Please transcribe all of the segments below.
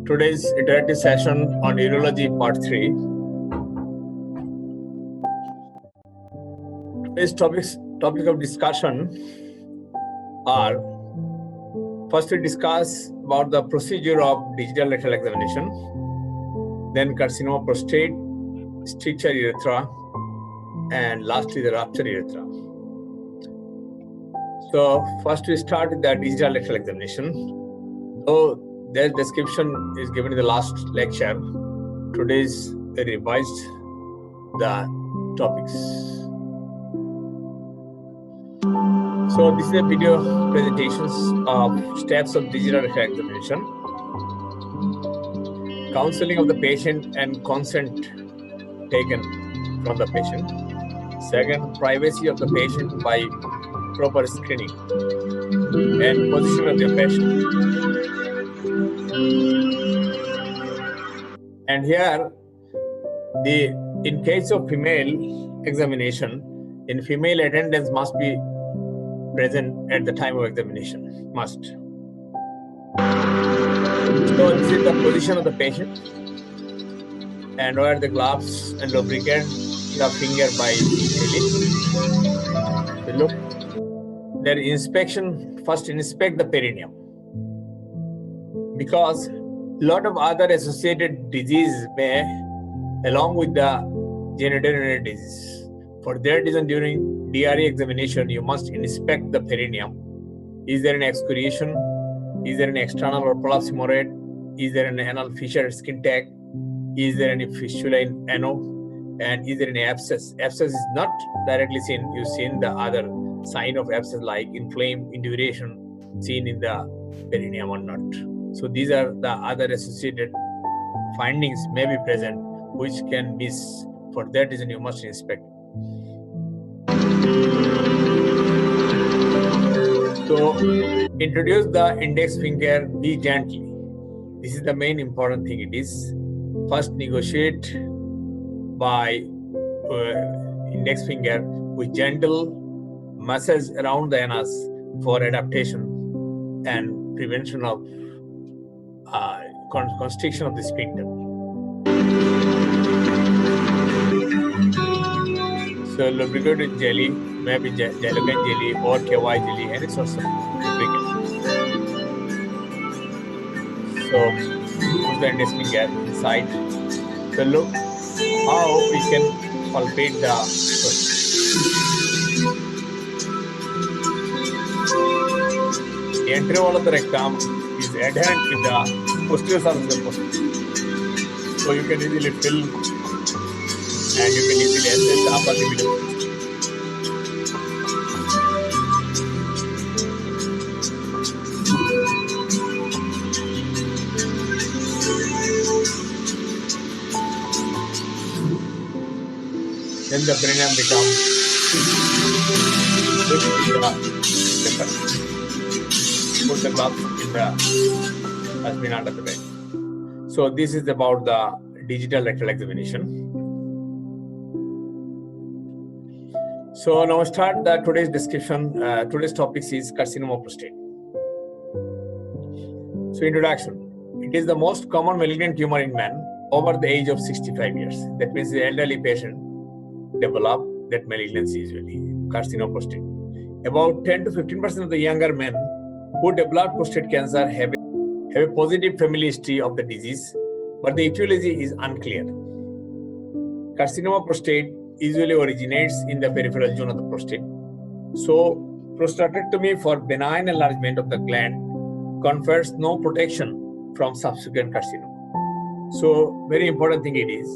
today's interactive session on Urology Part-3. Today's topic of discussion are, first we discuss about the procedure of digital rectal examination, then carcinoma prostate, stricture urethra, and lastly the rupture urethra. So first we start with the digital rectal examination. So their description is given in the last lecture. Today's revised the topics. So this is a video presentations of steps of digital rectal examination, counseling of the patient and consent taken from the patient. Second, privacy of the patient by proper screening and position of the patient. And here, in case of female examination, in female attendance must be present at the time of examination, must. So this is the position of the patient, and wear the gloves and lubricate the finger by daily. So look, their inspection, first inspect the perineum, because a lot of other associated disease may, along with the genitourinary disease. For that reason, during DRE examination, you must inspect the perineum. Is there an excoriation? Is there an external or prolapse hemorrhoid? Is there an anal fissure skin tag? Is there any fistula in ano? And is there any abscess? Abscess is not directly seen. You've seen the other sign of abscess like inflamed induration seen in the perineum or not. So these are the other associated findings may be present, which can be, for that reason you must inspect. So introduce the index finger, be gently. This is the main important thing. It is first negotiate by index finger with gentle massage around the anus for adaptation and prevention of constriction of the sphincter. So lubricate with jelly, maybe gelatin jelly or KY jelly, any source of lubricant. So put the index finger inside. So look how we can palpate the The entry wall of the rectum is adherent with the posterior surface of the prostate. So you can easily fill and you can easily assess the upper limit of the Then the perineum becomes put the gloves in the has been under the bed. So this is about the digital rectal examination. So now start the today's description. Today's topic is carcinoma prostate. So introduction. It is the most common malignant tumor in men over the age of 65 years. That means the elderly patient develop that malignancy usually, carcinoma prostate. About 10 to 15% of the younger men who develop prostate cancer have a positive family history of the disease, but the etiology is unclear. Carcinoma prostate usually originates in the peripheral zone of the prostate. So prostatectomy for benign enlargement of the gland confers no protection from subsequent carcinoma. So very important thing it is,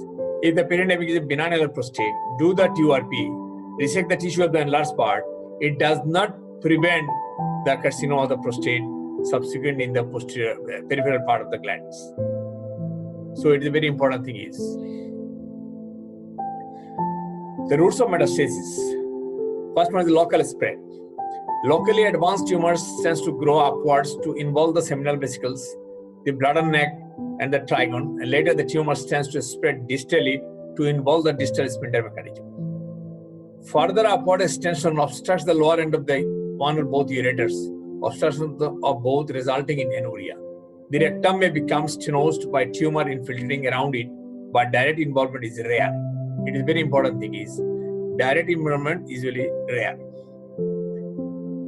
if the perineum is a benign enlarged prostate, do the TURP, resect the tissue of the enlarged part. It does not prevent the carcinoma of the prostate subsequent in the posterior peripheral part of the glands. So it is a very important thing is. The routes of metastasis. First one is local spread. Locally advanced tumors tends to grow upwards to involve the seminal vesicles, the bladder neck, and the trigone, and later the tumor tends to spread distally to involve the distal sphincter mechanism. Further upward extension obstructs the lower end of the one or both ureters, obstruction of both resulting in anuria. The rectum may become stenosed by tumor infiltrating around it, but direct involvement is rare. It is very important thing is direct involvement is really rare.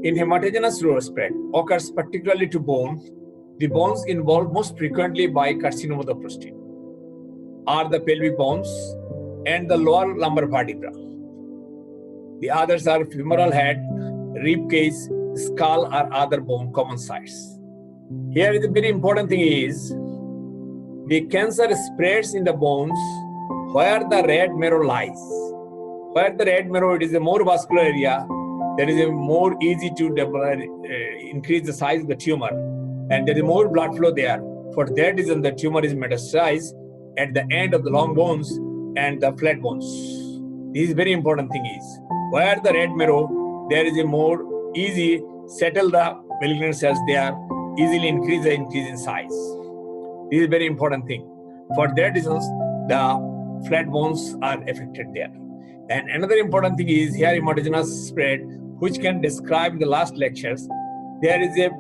In hematogenous urology spread occurs particularly to bone. The bones involved most frequently by carcinoma of the prostate are the pelvic bones and the lower lumbar vertebra. The others are femoral head, rib cage, skull, or other bone common sites. Here the very important thing is the cancer spreads in the bones where the red marrow lies. Where the red marrow, it is a more vascular area, there is a more easy to increase the size of the tumor, and there is more blood flow there. For that reason, the tumor is metastasized at the end of the long bones and the flat bones. This is very important thing is where the red marrow, there is a more easy settle the malignant cells there, easily increase in size. This is very important thing. For that reasons, the flat bones are affected there. And another important thing is here hematogenous spread, which can describe in the last lectures. There is the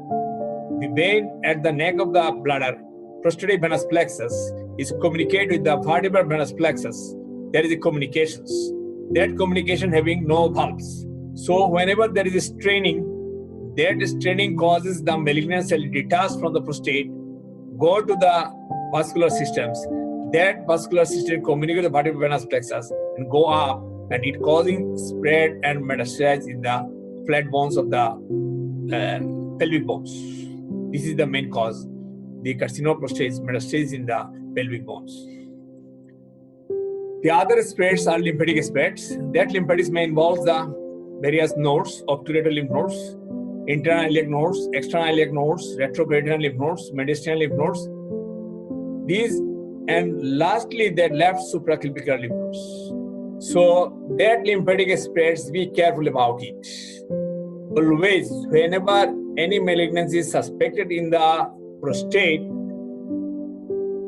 vein at the neck of the bladder, prostatic venous plexus, is communicate with the vertebral venous plexus. There is a communications. That communication having no valves. So whenever there is a straining, that straining causes the malignant cell detached from the prostate, go to the vascular systems. That vascular system communicates with the vertebral venous plexus and go up, and it causing spread and metastasize in the flat bones of the pelvic bones. This is the main cause. The carcinoma of prostate metastasis in the pelvic bones. The other spreads are lymphatic spreads. That lymphatics may involve the various nodes, obturator lymph nodes, internal iliac nodes, external iliac nodes, retroperitoneal lymph nodes, mediastinal lymph nodes. These, and lastly, that left supraclavicular lymph nodes. So that lymphatic spreads, be careful about it. Always, whenever any malignancy is suspected in the prostate,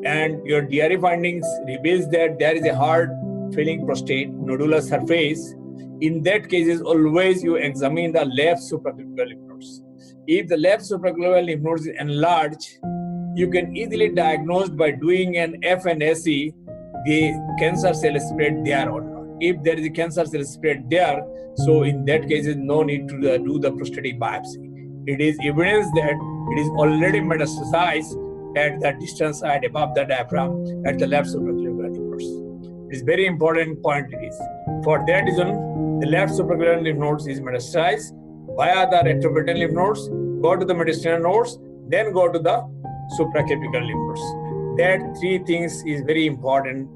and your DRE findings reveals that there is a hard filling prostate, nodular surface, in that case, always you examine the left supraclavicular lymph nodes. If the left supraclavicular lymph nodes is enlarged, you can easily diagnose by doing an FNSE, the cancer cell spread there or not. If there is a cancer cell spread there, so in that case, no need to do the prostatic biopsy. It is evidence that it is already metastasized at the distant side above the diaphragm at the left supraclavicular lymph nodes. It is very important point it is. For that reason, the left supraclavicular lymph nodes is metastasized via the retroperitoneal lymph nodes, go to the mediastinal nodes, then go to the supraclavicular lymph nodes. That three things is very important.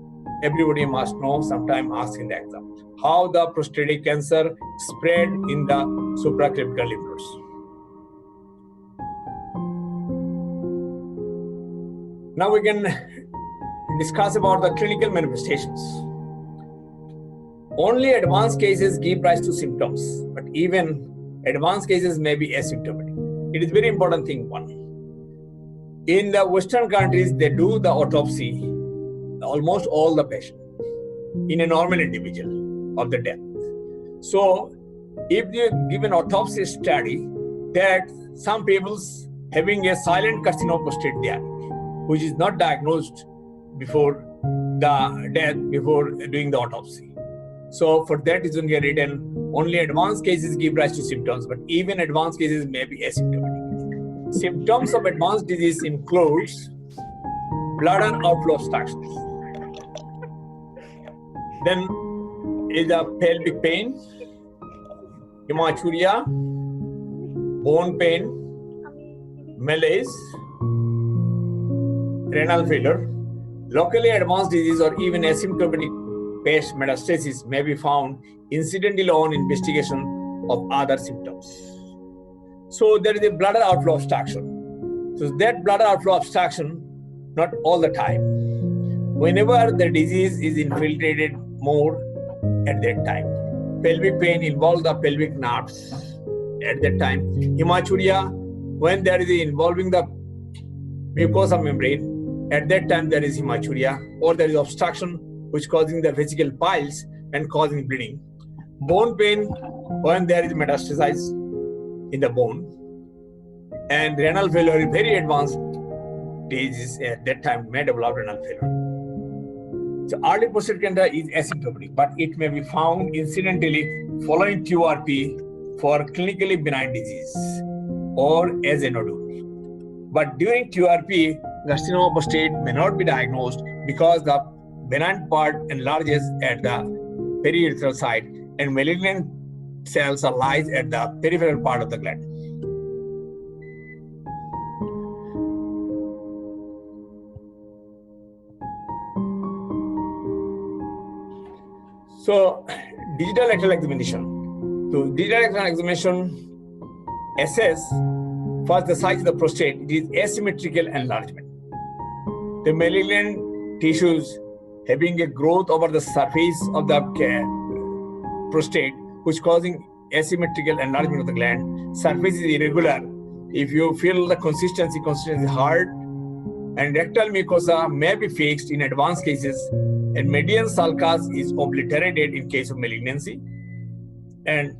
Everybody must know, sometime ask in the exam, how the prostatic cancer spread in the supraclavicular lymph nodes. Now we can discuss about the clinical manifestations. Only advanced cases give rise to symptoms, but even advanced cases may be asymptomatic. It is very important thing, one. In the Western countries, they do the autopsy, almost all the patient, in a normal individual of the death. So, if you give an autopsy study, that some people's having a silent carcinoma of prostate there, which is not diagnosed before the death, before doing the autopsy. So for that reason, we are written only advanced cases give rise to symptoms, but even advanced cases may be asymptomatic. Symptoms of advanced disease includes bladder outflow obstructions. Then is the pelvic pain, hematuria, bone pain, malaise, renal failure. Locally advanced disease or even asymptomatic past metastasis may be found incidentally on investigation of other symptoms. So there is a bladder outflow obstruction. So that bladder outflow obstruction, not all the time. Whenever the disease is infiltrated more at that time. Pelvic pain involves the pelvic nerves at that time. Hematuria, when there is involving the mucosa membrane, at that time there is hematuria, or there is obstruction which causing the vesical piles and causing bleeding. Bone pain, when there is metastasis in the bone. And renal failure is very advanced disease at that time may develop renal failure. So early prostate cancer is asymptomatic, but it may be found incidentally following TURP for clinically benign disease or as a nodule. But during TURP, carcinoma prostate may not be diagnosed because the benign part enlarges at the periurethral site and malignant cells are lies at the peripheral part of the gland. So, digital rectal examination. So, digital rectal examination assess first the size of the prostate. It is asymmetrical enlargement. The malignant tissues having a growth over the surface of the prostate, which causing asymmetrical enlargement of the gland. Surface is irregular. If you feel the consistency is hard, and rectal mucosa may be fixed in advanced cases, and median sulcus is obliterated in case of malignancy. And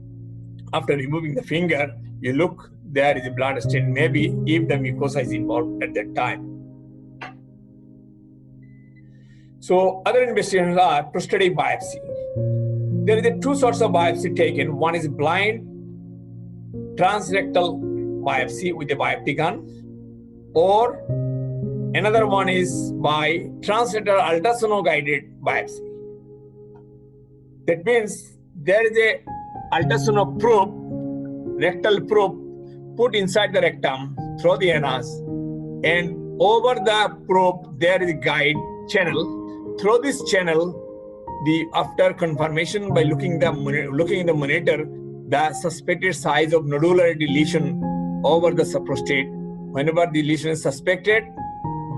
after removing the finger, you look, there is a blood stain, maybe if the mucosa is involved at that time. So other investigations are prostatic biopsy. There is two sorts of biopsy taken. One is blind transrectal biopsy with a biopsy gun, or another one is by transrectal ultrasound-guided biopsy. That means there is a ultrasound probe, rectal probe, put inside the rectum through the anus, and over the probe there is a guide channel. Through this channel, after confirmation by looking in the monitor, the suspected size of nodularity lesion over the subprostate. Whenever the lesion is suspected,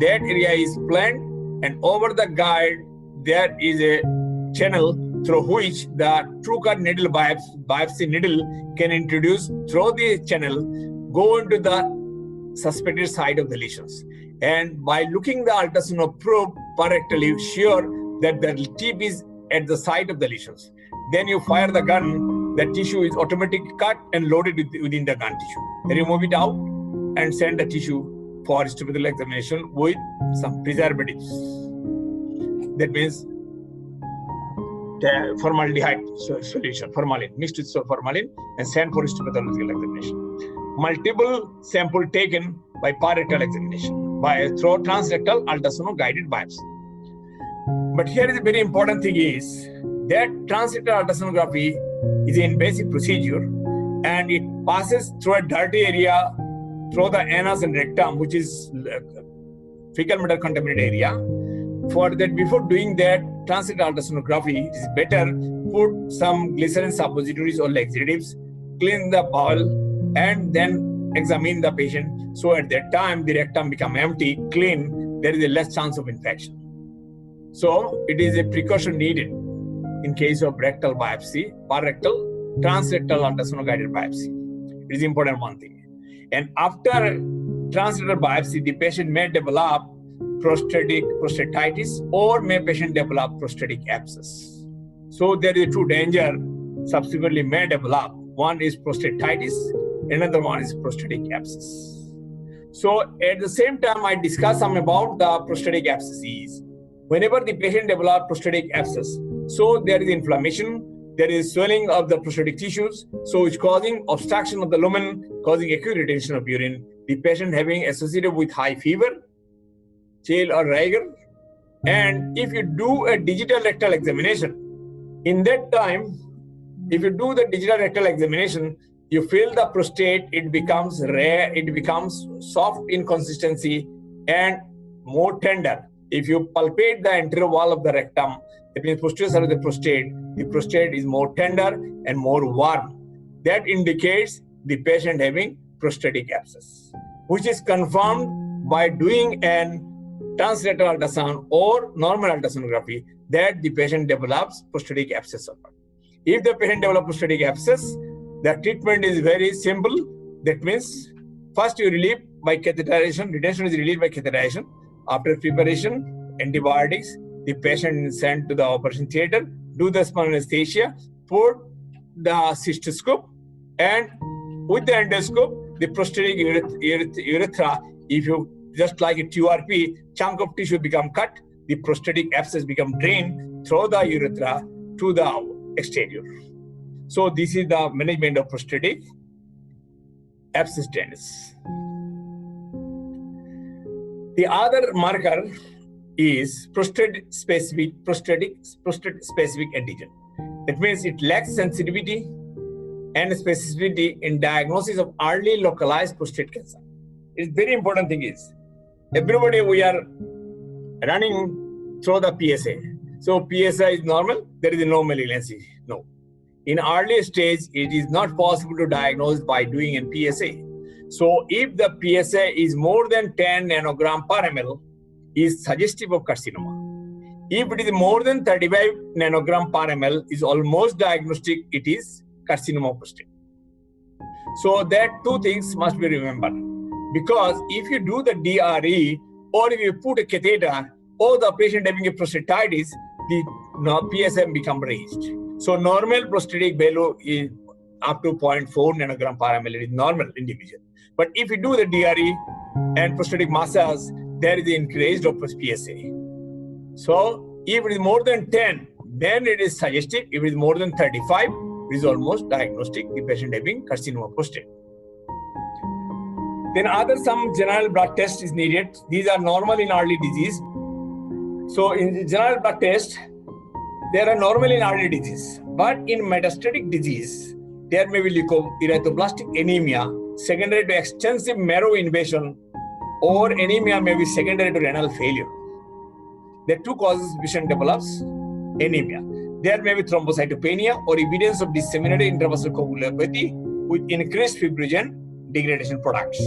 that area is planned, and over the guide there is a channel through which the TrueCut needle biopsy needle can introduce through the channel, go into the suspected site of the lesions. And by looking the ultrasound probe rectally, sure that the tip is at the site of the lesions. Then you fire the gun, the tissue is automatically cut and loaded within the gun tissue. Remove it out and send the tissue for histopathological examination with some preservatives. That means the formaldehyde solution, formalin, mixed with formalin, and sent for histopathological examination. Multiple sample taken by par-rectal examination, through transrectal ultrasound guided biopsy. But here is a very important thing is that transrectal ultrasonography is an invasive procedure, and it passes through a dirty area through the anus and rectum, which is fecal matter contaminated area. For that, before doing that transrectal ultrasonography, it is better put some glycerin suppositories or laxatives, clean the bowel, and then examine the patient. So at that time, the rectum become empty, clean, there is a less chance of infection. So it is a precaution needed in case of rectal biopsy, par-rectal, transrectal ultrasound guided biopsy. It is important one thing. And after transrectal biopsy, the patient may develop prostatitis, or may patient develop prostatic abscess. So there is two danger subsequently may develop. One is prostatitis, another one is prostatic abscess. So at the same time, I discuss some about the prostatic abscesses. Whenever the patient develops prostatic abscess, so there is inflammation, there is swelling of the prostatic tissues, so it's causing obstruction of the lumen, causing acute retention of urine. The patient having associated with high fever, chill or rigor. And if you do a digital rectal examination, in that time, if you do the digital rectal examination, you feel the prostate, it becomes rare, it becomes soft in consistency and more tender. If you palpate the anterior wall of the rectum, that means posterior side of the prostate is more tender and more warm. That indicates the patient having prostatic abscess, which is confirmed by doing an transrectal ultrasound or normal ultrasonography that the patient develops prostatic abscess. If the patient develops prostatic abscess, the treatment is very simple. That means first you relieve by catheterization, retention is relieved by catheterization. After preparation, antibiotics, the patient is sent to the operation theater, do the spinal anesthesia, put the cystoscope, and with the endoscope, the prostatic urethra, if you just like a TURP, chunk of tissue become cut, the prostatic abscess become drained through the urethra to the exterior. So this is the management of prostatic abscess drainage. The other marker is prostate-specific antigen. That means it lacks sensitivity and specificity in diagnosis of early localized prostate cancer. It's very important thing is, everybody we are running through the PSA. So PSA is normal, there is no malignancy, no. In early stage, it is not possible to diagnose by doing a PSA. So if the PSA is more than 10 nanogram per ml, is suggestive of carcinoma. If it is more than 35 nanogram per ml, is almost diagnostic, it is carcinoma of prostate. So that two things must be remembered. Because if you do the DRE, or if you put a catheter, or the patient having a prostatitis, the PSA become raised. So normal prostatic value is up to 0.4 nanogram per ml. It is normal individual. But if you do the DRE and prostatic massage, there is the increase of PSA. So if it is more than 10, then it is suggestive. If it is more than 35, it is almost diagnostic, the patient having carcinoma of prostate. Then some general blood test is needed. These are normal in early disease. So in the general blood test, they are normal in early disease. But in metastatic disease, there may be erythroblastic anemia secondary to extensive marrow invasion, or anemia may be secondary to renal failure. There are two causes patient develops anemia. There may be thrombocytopenia or evidence of disseminated intravascular coagulopathy with increased fibrogen degradation products.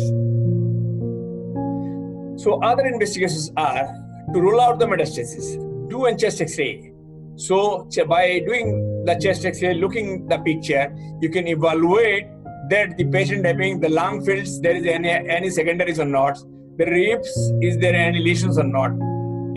So other investigations are to rule out the metastasis, do a chest X-ray. So by doing the chest X-ray, looking the picture, you can evaluate that the patient having the lung fields, there is any secondaries or not, the ribs, is there any lesions or not,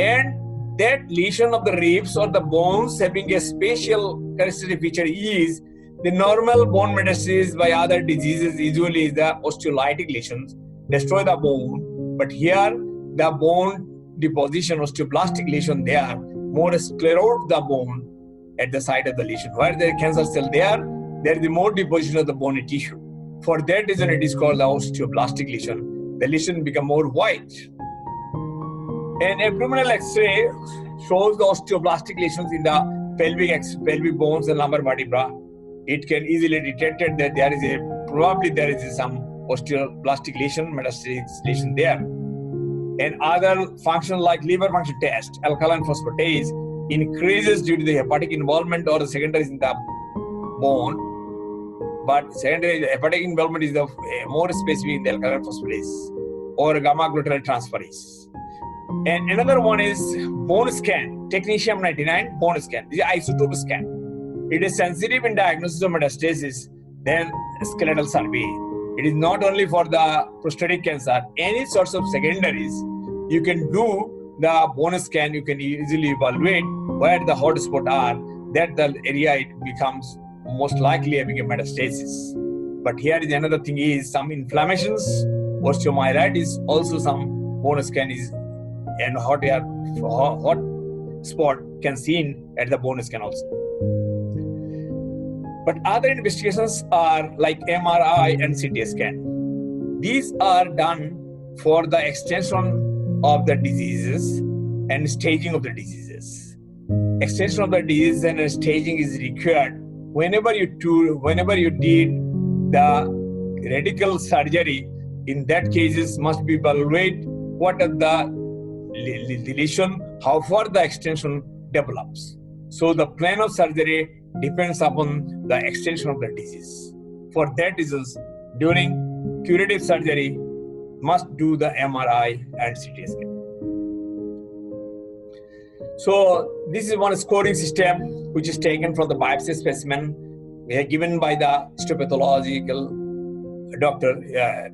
and that lesion of the ribs or the bones having a spatial characteristic feature is the normal bone metastasis by other diseases usually is the osteolytic lesions, destroy the bone, but here the bone deposition, osteoblastic lesion there, more sclerode the bone at the site of the lesion. Where the cancer cell there is more deposition of the bony tissue. For that reason, it is called the osteoblastic lesion. The lesion become more white. An abdominal X-ray shows the osteoblastic lesions in the pelvic bones and lumbar vertebra. It can easily detect that there is some osteoblastic lesion, metastatic lesion there. And other function like liver function test, alkaline phosphatase, increases due to the hepatic involvement or the secondaries in the bone. But secondary hepatic involvement is the more specific in the alkaline phosphatase or gamma glutamate transferase. And another one is bone scan, technetium-99 bone scan. This is isotope scan. It is sensitive in diagnosis of metastasis than skeletal survey. It is not only for the prostatic cancer, any sorts of secondaries, you can do the bone scan, you can easily evaluate where the hot spots are, that the area it becomes most likely having a metastasis. But here is another thing is some inflammations, osteomyelitis, also some bone scan is, and hot spot can seen at the bone scan also. But other investigations are like MRI and CT scan. These are done for the extension of the diseases and staging of the diseases. Extension of the disease and staging is required whenever you did the radical surgery. In that cases must be evaluate what are the lesion, how far the extension develops. So the plan of surgery depends upon the extension of the disease. For that reasons, during curative surgery, must do the MRI and CT scan. So this is one scoring system which is taken from the biopsy specimen given by the histopathological doctor.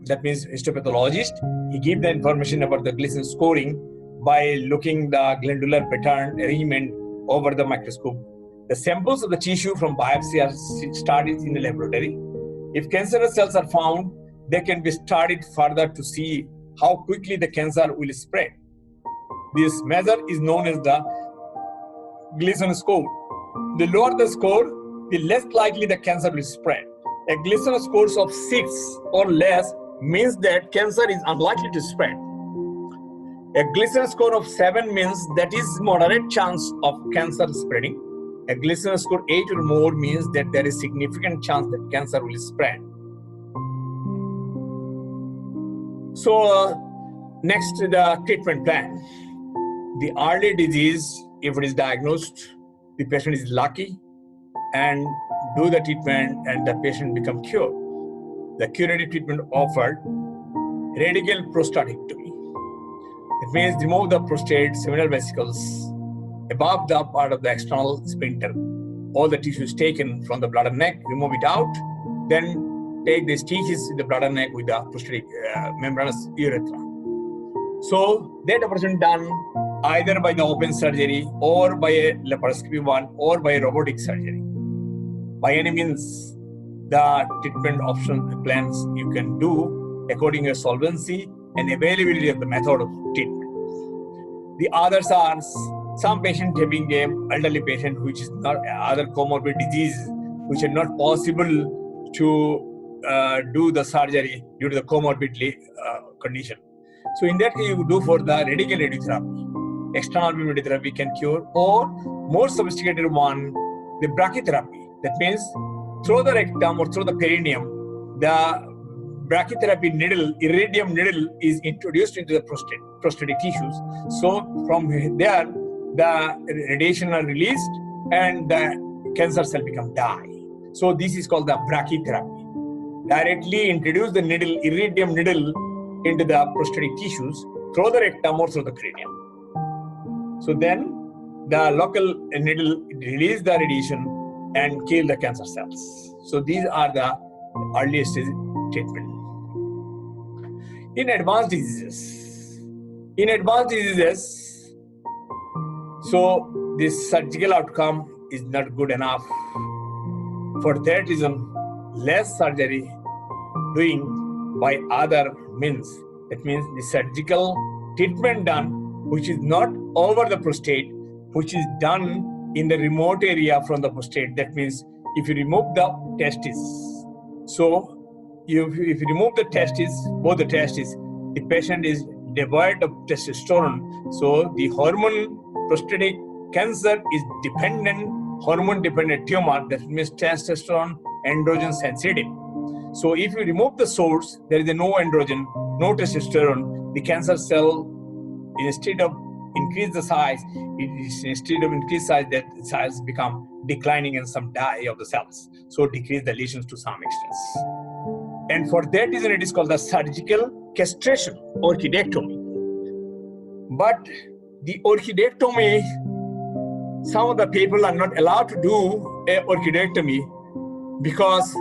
That means histopathologist. He gives the information about the glycine scoring by looking the glandular pattern arrangement over the microscope. The samples of the tissue from biopsy are studied in the laboratory. If cancerous cells are found, they can be studied further to see how quickly the cancer will spread. This measure is known as the Gleason score. The lower the score, the less likely the cancer will spread. A Gleason score of 6 or less means that cancer is unlikely to spread. A Gleason score of 7 means that is moderate chance of cancer spreading. A Gleason score 8 or more means that there is significant chance that cancer will spread. So next, the treatment plan. The early disease, if it is diagnosed, the patient is lucky and do the treatment and the patient become cured. The curative treatment offered radical prostatectomy. It means remove the prostate seminal vesicles above the part of the external sphincter. All the tissues taken from the bladder neck, remove it out, then take the stitches in the bladder neck with the prostatic membranous urethra. So that operation done either by the open surgery or by a laparoscopy one or by a robotic surgery. By any means, the treatment option plans you can do according to your solvency and availability of the method of treatment. The others are some patient having an elderly patient which is not other comorbid disease which are not possible to do the surgery due to the comorbid condition. So in that case, you do for the radical radiotherapy. External beam radiotherapy can cure, or more sophisticated one, the brachytherapy. That means through the rectum or through the perineum, the brachytherapy needle, iridium needle is introduced into the prostatic tissues. So from there, the radiation are released and the cancer cell become die. So this is called the brachytherapy. Directly introduce the needle, iridium needle into the prostatic tissues through the rectum or through the cranium. So then the local needle release the radiation and kill the cancer cells. So these are the earliest treatment. In advanced diseases, so this surgical outcome is not good enough. For that reason, less surgery doing by other means. That means the surgical treatment done, which is not over the prostate, which is done in the remote area from the prostate. That means if you remove the testes, so if you remove the testes, both the testes, the patient is devoid of testosterone. So the hormone prostatic cancer is hormone dependent tumor. That means testosterone, androgen sensitive. So if you remove the source, there is no androgen, no testosterone. The cancer cell, instead of increase the size, that size become declining and some die of the cells. So decrease the lesions to some extent. And for that reason, it is called the surgical castration, orchidectomy. But the orchidectomy, some of the people are not allowed to do a orchidectomy because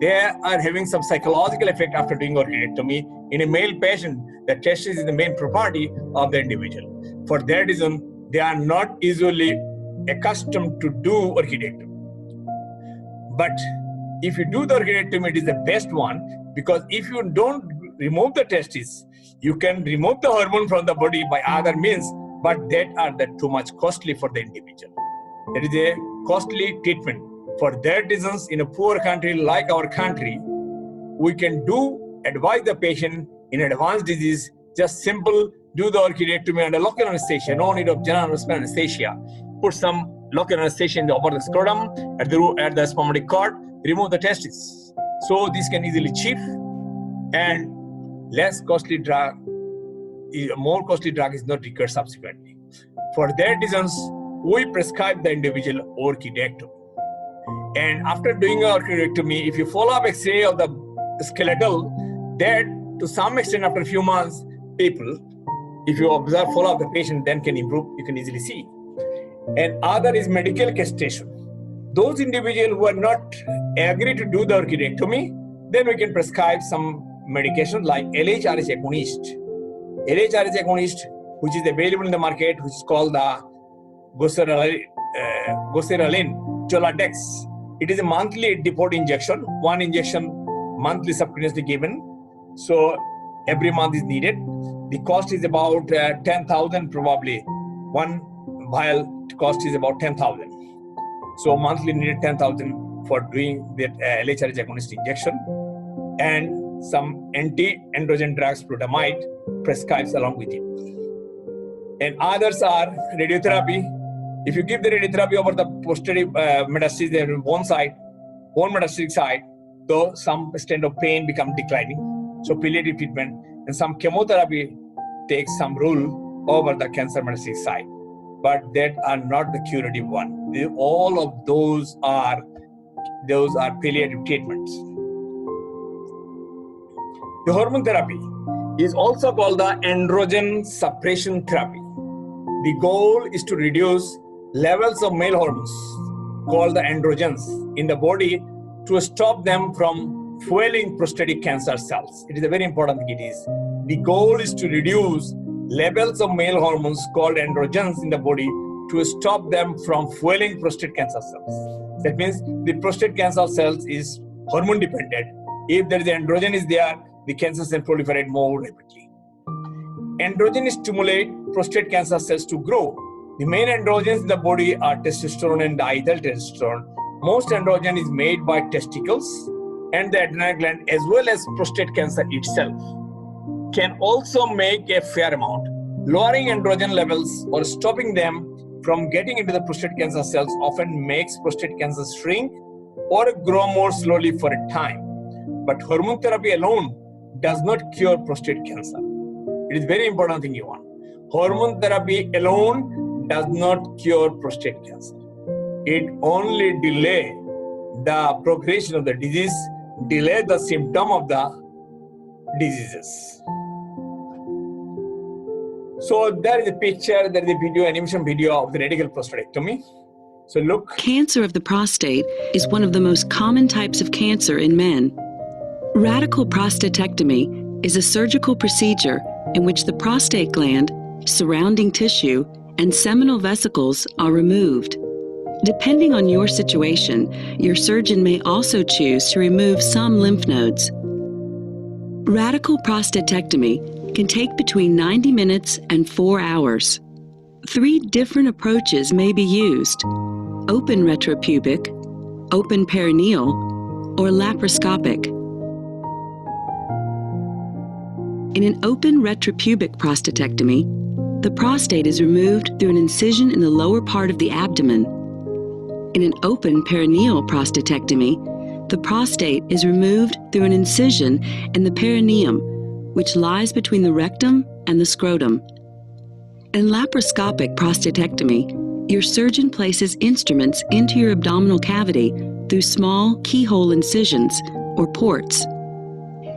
they are having some psychological effect after doing orchidectomy. In a male patient, the testis is the main property of the individual. For that reason, they are not usually accustomed to do orchidectomy. But if you do the orchidectomy, it is the best one, because if you don't remove the testis, you can remove the hormone from the body by other means, but that are too much costly for the individual. That is a costly treatment. For that reasons, in a poor country like our country, we can advise the patient in advanced disease, just simple, do the orchidectomy under local anesthesia, no need of general anesthesia. Put some local anesthesia in the upper scrotum, at the spermatic cord, remove the testes. So this can easily cheap and less costly drug, more costly drug is not required subsequently. For that reasons, we prescribe the individual orchidectomy. And after doing an orchidectomy, if you follow up X-ray of the skeletal, that to some extent after a few months, people, if you observe, follow up the patient, then can improve, you can easily see. And other is medical castration. Those individuals who are not agree to do the orchidectomy, then we can prescribe some medication like LH-RH agonist. LH-RH agonist, which is available in the market, which is called the goserelin, Choladex. It is a monthly depot injection, one injection monthly subcutaneously given. So every month is needed. The cost is about 10,000 probably. One vial cost is about 10,000. So monthly needed 10,000 for doing that LHRH agonist injection, and some anti-androgen drugs, flutamide, prescribes along with it. And others are radiotherapy. If you give the radiotherapy over the posterior metastasis on one side, bone metastatic side, though some extent of pain become declining. So palliative treatment, and some chemotherapy takes some rule over the cancer metastatic side, but that are not the curative one. All of those are palliative treatments. The hormone therapy is also called the androgen suppression therapy. The goal is to reduce levels of male hormones called the androgens in the body to stop them from fueling prostatic cancer cells. It is a very important thing. The goal is to reduce levels of male hormones called androgens in the body to stop them from fueling prostate cancer cells. That means the prostate cancer cells is hormone dependent. If there is androgen is there, the cancer cells proliferate more rapidly. Androgen stimulate prostate cancer cells to grow. The main androgens in the body are testosterone and diethyl testosterone. Most androgen is made by testicles and the adrenal gland, as well as prostate cancer itself. Can also make a fair amount. Lowering androgen levels or stopping them from getting into the prostate cancer cells often makes prostate cancer shrink or grow more slowly for a time. But hormone therapy alone does not cure prostate cancer. It is very important thing you want. Hormone therapy alone does not cure prostate cancer. It only delay the progression of the disease, delay the symptom of the diseases. So there is a picture, there is a video, animation video of the radical prostatectomy. So look. Cancer of the prostate is one of the most common types of cancer in men. Radical prostatectomy is a surgical procedure in which the prostate gland, surrounding tissue, and seminal vesicles are removed. Depending on your situation, your surgeon may also choose to remove some lymph nodes. Radical prostatectomy can take between 90 minutes and 4 hours. 3 different approaches may be used: open retropubic, open perineal, or laparoscopic. In an open retropubic prostatectomy, the prostate is removed through an incision in the lower part of the abdomen. In an open perineal prostatectomy, the prostate is removed through an incision in the perineum, which lies between the rectum and the scrotum. In laparoscopic prostatectomy, your surgeon places instruments into your abdominal cavity through small keyhole incisions, or ports.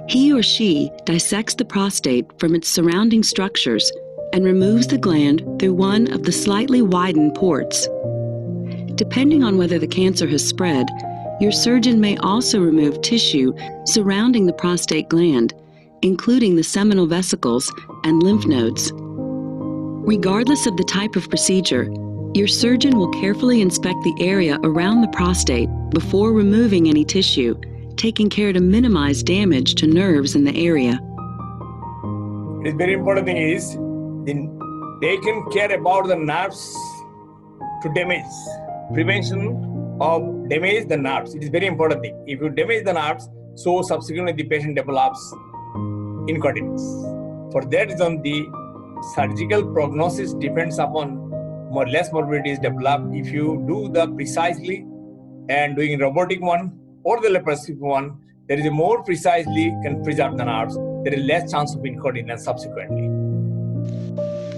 He or she dissects the prostate from its surrounding structures and removes the gland through one of the slightly widened ports. Depending on whether the cancer has spread, your surgeon may also remove tissue surrounding the prostate gland, including the seminal vesicles and lymph nodes. Regardless of the type of procedure, your surgeon will carefully inspect the area around the prostate before removing any tissue, taking care to minimize damage to nerves in the area. The very important thing is they can care about the nerves to damage. Prevention of damage the nerves. It is very important thing. If you damage the nerves, so subsequently the patient develops incontinence. For that reason, the surgical prognosis depends upon more or less morbidity is developed. If you do the precisely and doing robotic one or the laparoscopic one, there is a more precisely can preserve the nerves. There is less chance of incontinence subsequently.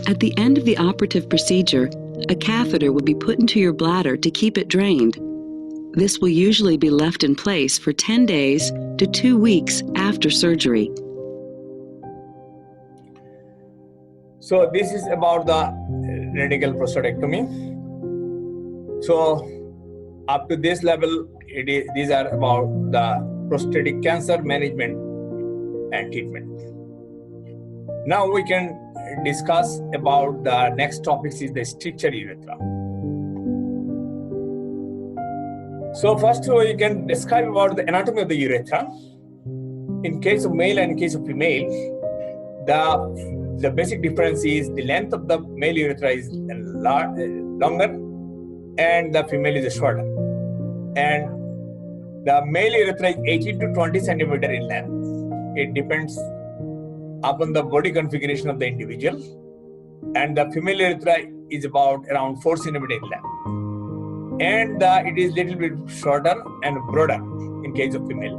At the end of the operative procedure, a catheter will be put into your bladder to keep it drained. This will usually be left in place for 10 days to 2 weeks after surgery. So this is about the radical prostatectomy. So up to this level, these are about the prostatic cancer management and treatment. Now we can discuss about the next topics is the stricture urethra. So first we can describe about the anatomy of the urethra. In case of male and in case of female, The basic difference is the length of the male urethra is longer and the female is shorter. And the male urethra is 18 to 20 centimeter in length. It depends upon the body configuration of the individual. And the female urethra is about around 4 centimeter in length. And it is little bit shorter and broader in case of female.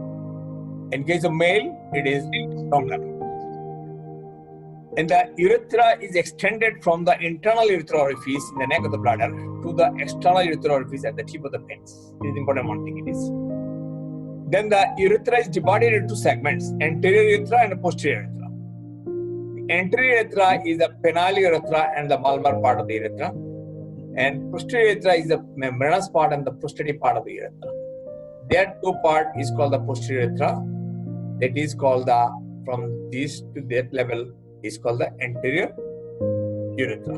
In case of male, it is longer. And the urethra is extended from the internal urethral orifice in the neck of the bladder to the external urethral orifice at the tip of the penis. It is important one thing it is. Then the urethra is divided into segments, anterior urethra and posterior urethra. The anterior urethra is the penile urethra and the malbar part of the urethra. And posterior urethra is the membranous part and the prostatic part of the urethra. That two part is called the posterior urethra. That is called from this to that level is called the anterior urethra.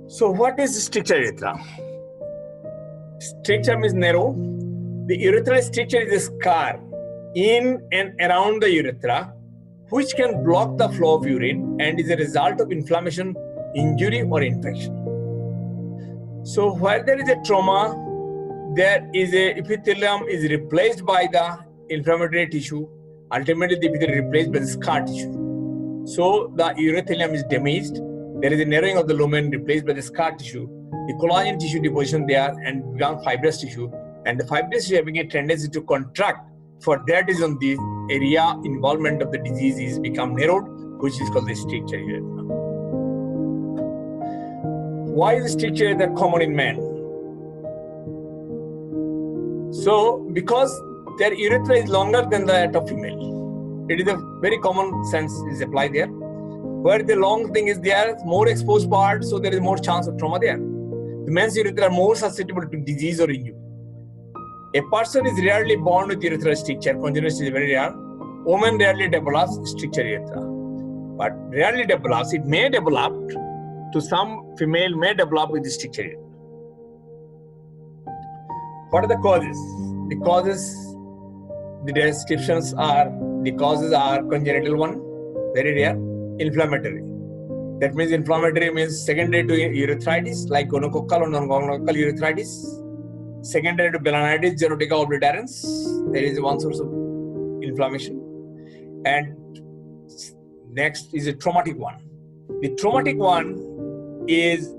So what is stricture urethra? Stricture means narrow. The urethral stricture is a scar in and around the urethra which can block the flow of urine and is a result of inflammation, injury or infection. So where there is a trauma, there is a epithelium is replaced by the inflammatory tissue. Ultimately, the epithelium is replaced by the scar tissue. So the urothelium is damaged. There is a narrowing of the lumen replaced by the scar tissue. The collagen tissue deposition there and becomes fibrous tissue. And the fibrous tissue having a tendency to contract. For that reason, the area involvement of the disease is become narrowed, which is called the stricture urethra. Why is stricture urethra common in men? So, because their urethra is longer than that of female. It is a very common sense is applied there. Where the long thing is there, more exposed part, so there is more chance of trauma there. The men's urethra are more susceptible to disease or injury. A person is rarely born with urethral stricture, congenital is very rare. Woman rarely develops stricture urethra. But rarely develops, it may develop, to some female may develop with the stricture urethra. What are the causes? The causes, the descriptions are, the causes are congenital one, very rare, inflammatory. That means inflammatory means secondary to urethritis, like gonococcal or non-gonococcal urethritis. Secondary to balanitis, xerotica obliterans, there is one source of inflammation. And next is a traumatic one. The traumatic one is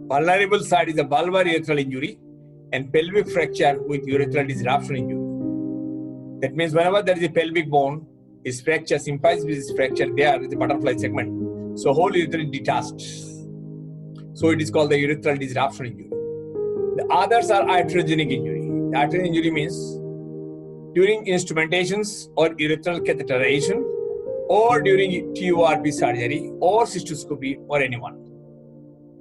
vulnerable side is a vulvar urethral injury and pelvic fracture with urethral disruption injury. That means whenever there is a pelvic bone is fracture, sympathies with this fracture, there is a butterfly segment. So whole urethra is detached. So it is called the urethral disruption injury. The others are iatrogenic injury. The iatrogenic injury means during instrumentations or urethral catheterization or during TURP surgery or cystoscopy or anyone.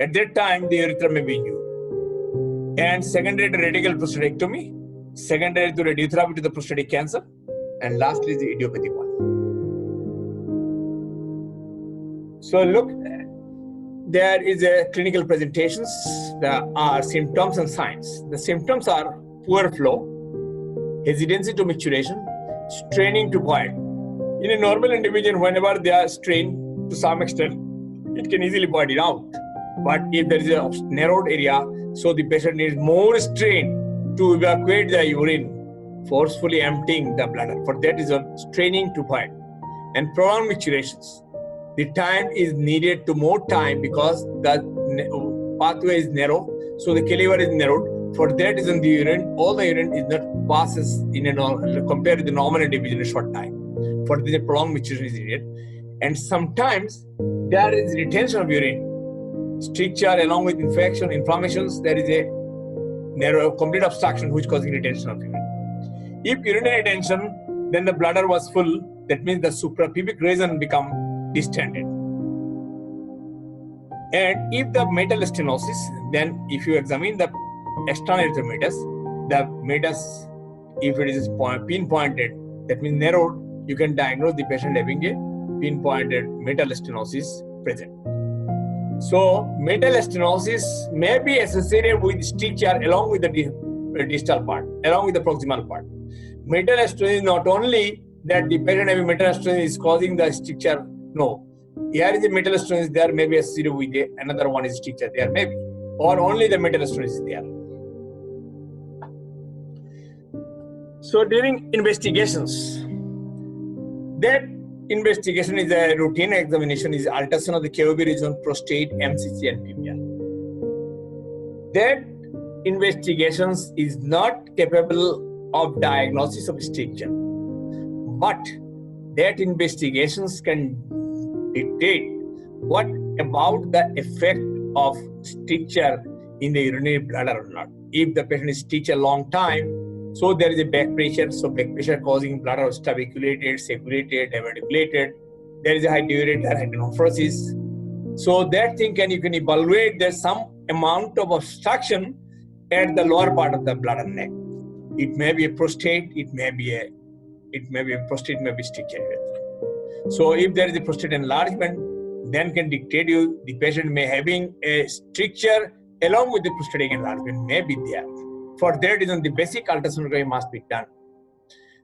At that time, the urethra may be injured. And secondary to radical prostatectomy, secondary to radiotherapy to the prostatic cancer, and lastly is the idiopathic one. So look, there is a clinical presentations. There are symptoms and signs. The symptoms are poor flow, hesitancy to maturation, straining to void. In a normal individual, whenever they are strained to some extent, it can easily void it out. But if there is a narrowed area, so the patient needs more strain to evacuate the urine, forcefully emptying the bladder. For that reason, straining to void. And prolonged maturations. The time is needed to more time because the pathway is narrow, so the caliber is narrowed. For that reason, the urine, all the urine is not passes in a compared to the normal individual in a short time. For this, prolonged maturation is needed. And sometimes there is retention of urine. Stricture along with infection, inflammations, there is a narrow complete obstruction which causing retention of urine. If urinary retention, then the bladder was full, that means the suprapubic region become distended. And if the metal stenosis, then if you examine the external urethral meatus, the meatus, if it is pinpointed, that means narrowed, you can diagnose the patient having a pinpointed metal stenosis present. So, metal stenosis may be associated with stricture along with the distal part, along with the proximal part. Metal stenosis not only that the patient having metal stenosis is causing the stricture. No. Here is a metal stenosis, there may be a zero with another one is stricture, there may be. Or only the metal stenosis is there. So during investigations, that investigation is a routine examination, is ultrasound of the KOB region, prostate, MCC, and PPR. That investigations is not capable of diagnosis of stricture, but that investigations can dictate what about the effect of stricture in the urinary bladder or not. If the patient is stricture long time, so there is a back pressure, so back pressure causing bladder stabilized, circulated, evacuated. There is a high diureter, hydronephrosis. So that thing you can evaluate there's some amount of obstruction at the lower part of the bladder neck. It may be a prostate, it may be prostate, may be stricture. So if there is a prostate enlargement, then can dictate you the patient may having a stricture along with the prostatic enlargement may be there. For that reason, the basic ultrasonography must be done.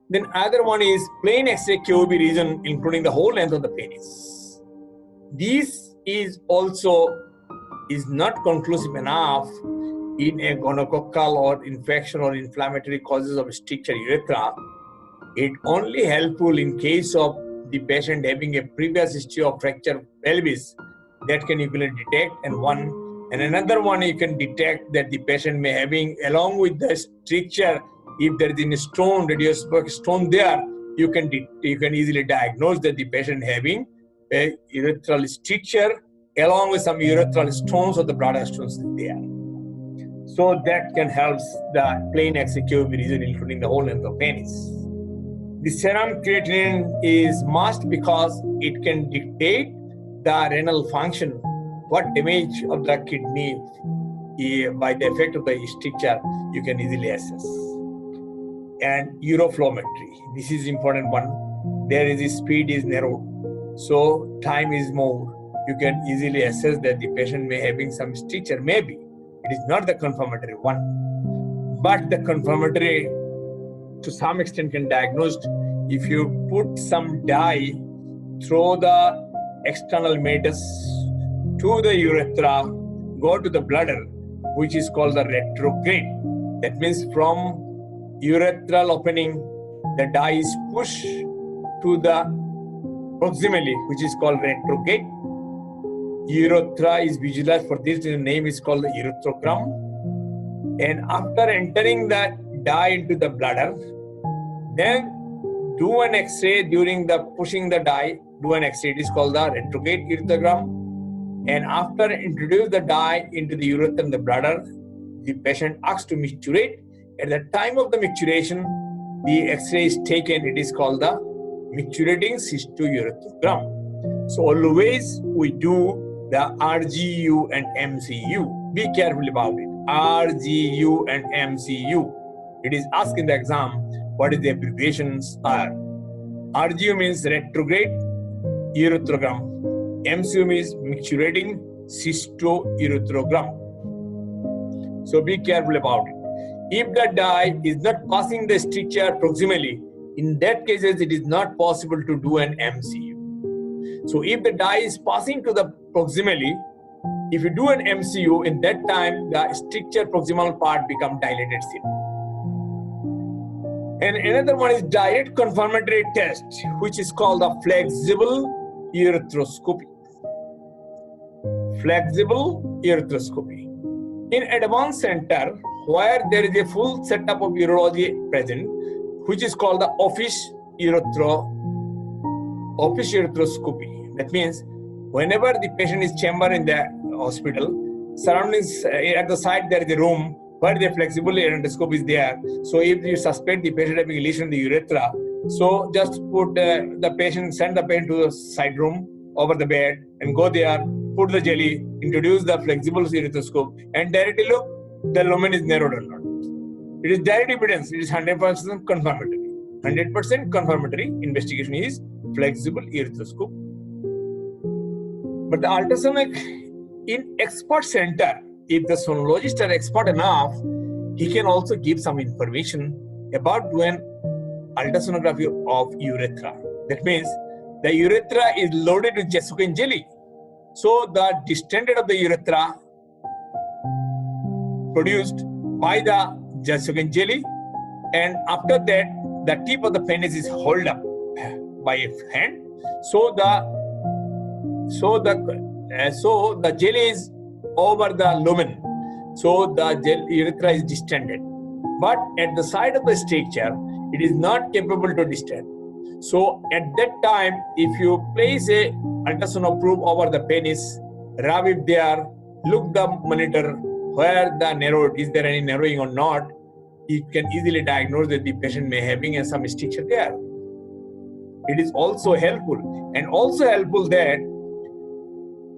Then other one is plain X-ray KOB region, including the whole length of the penis. This is also not conclusive enough in a gonococcal or infection or inflammatory causes of stricture urethra. It only helpful in case of the patient having a previous history of fracture pelvis that can you can detect, and another one you can detect that the patient may having along with the stricture, if there is a stone, radiographic stone there, you can easily diagnose that the patient having a urethral stricture along with some urethral stones or the bladder stones there. So that can help the plain X-ray KOB region, including the whole length of penis. The serum creatinine is must because it can dictate the renal function, what damage of the kidney by the effect of the stricture you can easily assess. And uroflowmetry, this is important one. There is a speed is narrowed, so time is more. You can easily assess that the patient may having some stricture, maybe. It is not the confirmatory one, but the confirmatory to some extent can diagnose if you put some dye through the external meatus to the urethra, go to the bladder, which is called the retrograde. That means from urethral opening, the dye is pushed to the proximally, which is called retrograde. Urethra is visualized for this, the name is called the urethrogram. And after entering the dye into the bladder, then do an X-ray during the pushing the dye, do an X-ray, it is called the retrograde urethrogram. And after introduce the dye into the urethra and the bladder, the patient asks to micturate. At the time of the micturation, the X-ray is taken, it is called the micturating cystourethrogram. So always we do the RGU and MCU. Be careful about it. RGU and MCU. It is asked in the exam what is the abbreviations are. RGU means retrograde urethrogram. MCU means micturating cystourethrogram. So be careful about it. If the dye is not passing the stricture proximally, in that cases it is not possible to do an MCU. So if the dye is passing to the proximally, if you do an MCU, in that time the stricture proximal part become dilated seal. And another one is direct confirmatory test, which is called the flexible urethroskopy. Flexible urethroskopy. In advanced center, where there is a full setup of urology present, which is called the office urethroskopy. That means whenever the patient is chamber in the hospital, surroundings at the side there is a room where the flexible endoscope is there. So if you suspect the patient having a lesion in the urethra, so just put the patient, send the patient to the side room over the bed and go there, put the jelly, introduce the flexible urethroskop and directly look the lumen is narrowed or not. It is direct evidence. It is 100% confirmatory. 100% confirmatory investigation is flexible urethroskop. But the ultrasonic in expert center, if the sonologists are expert enough, he can also give some information about when ultrasonography of urethra. That means the urethra is loaded with Jessican jelly. So the distended of the urethra produced by the Jessican jelly, and after that the tip of the penis is held up by a hand. So the jelly is over the lumen. So the urethra is distended. But at the side of the stricture, it is not capable to distend. So at that time, if you place a ultrasonograph probe over the penis, rub it there, look the monitor where the narrowed, is there any narrowing or not, you can easily diagnose that the patient may having some stricture there. It is also helpful, and also helpful that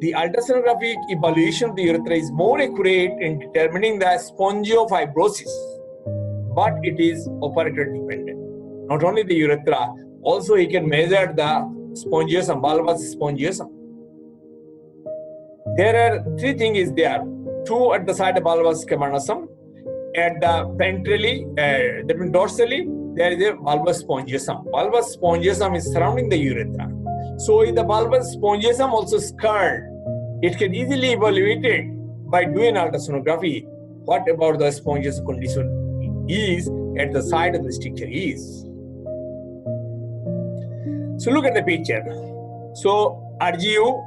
the ultrasonographic evaluation of the urethra is more accurate in determining the spongiofibrosis, but it is operator dependent. Not only the urethra, also he can measure the spongiosum, bulbous spongiosum. There are three things there. Two at the side of bulbous cavernosum. At the ventrally, that means dorsally, there is a bulbous spongiosum. Bulbous spongiosum is surrounding the urethra. So if the bulbous spongiosum also scarred, it can easily evaluate it by doing ultrasonography. What about the spongious condition is at the side of the stricture is. So look at the picture. So RGU,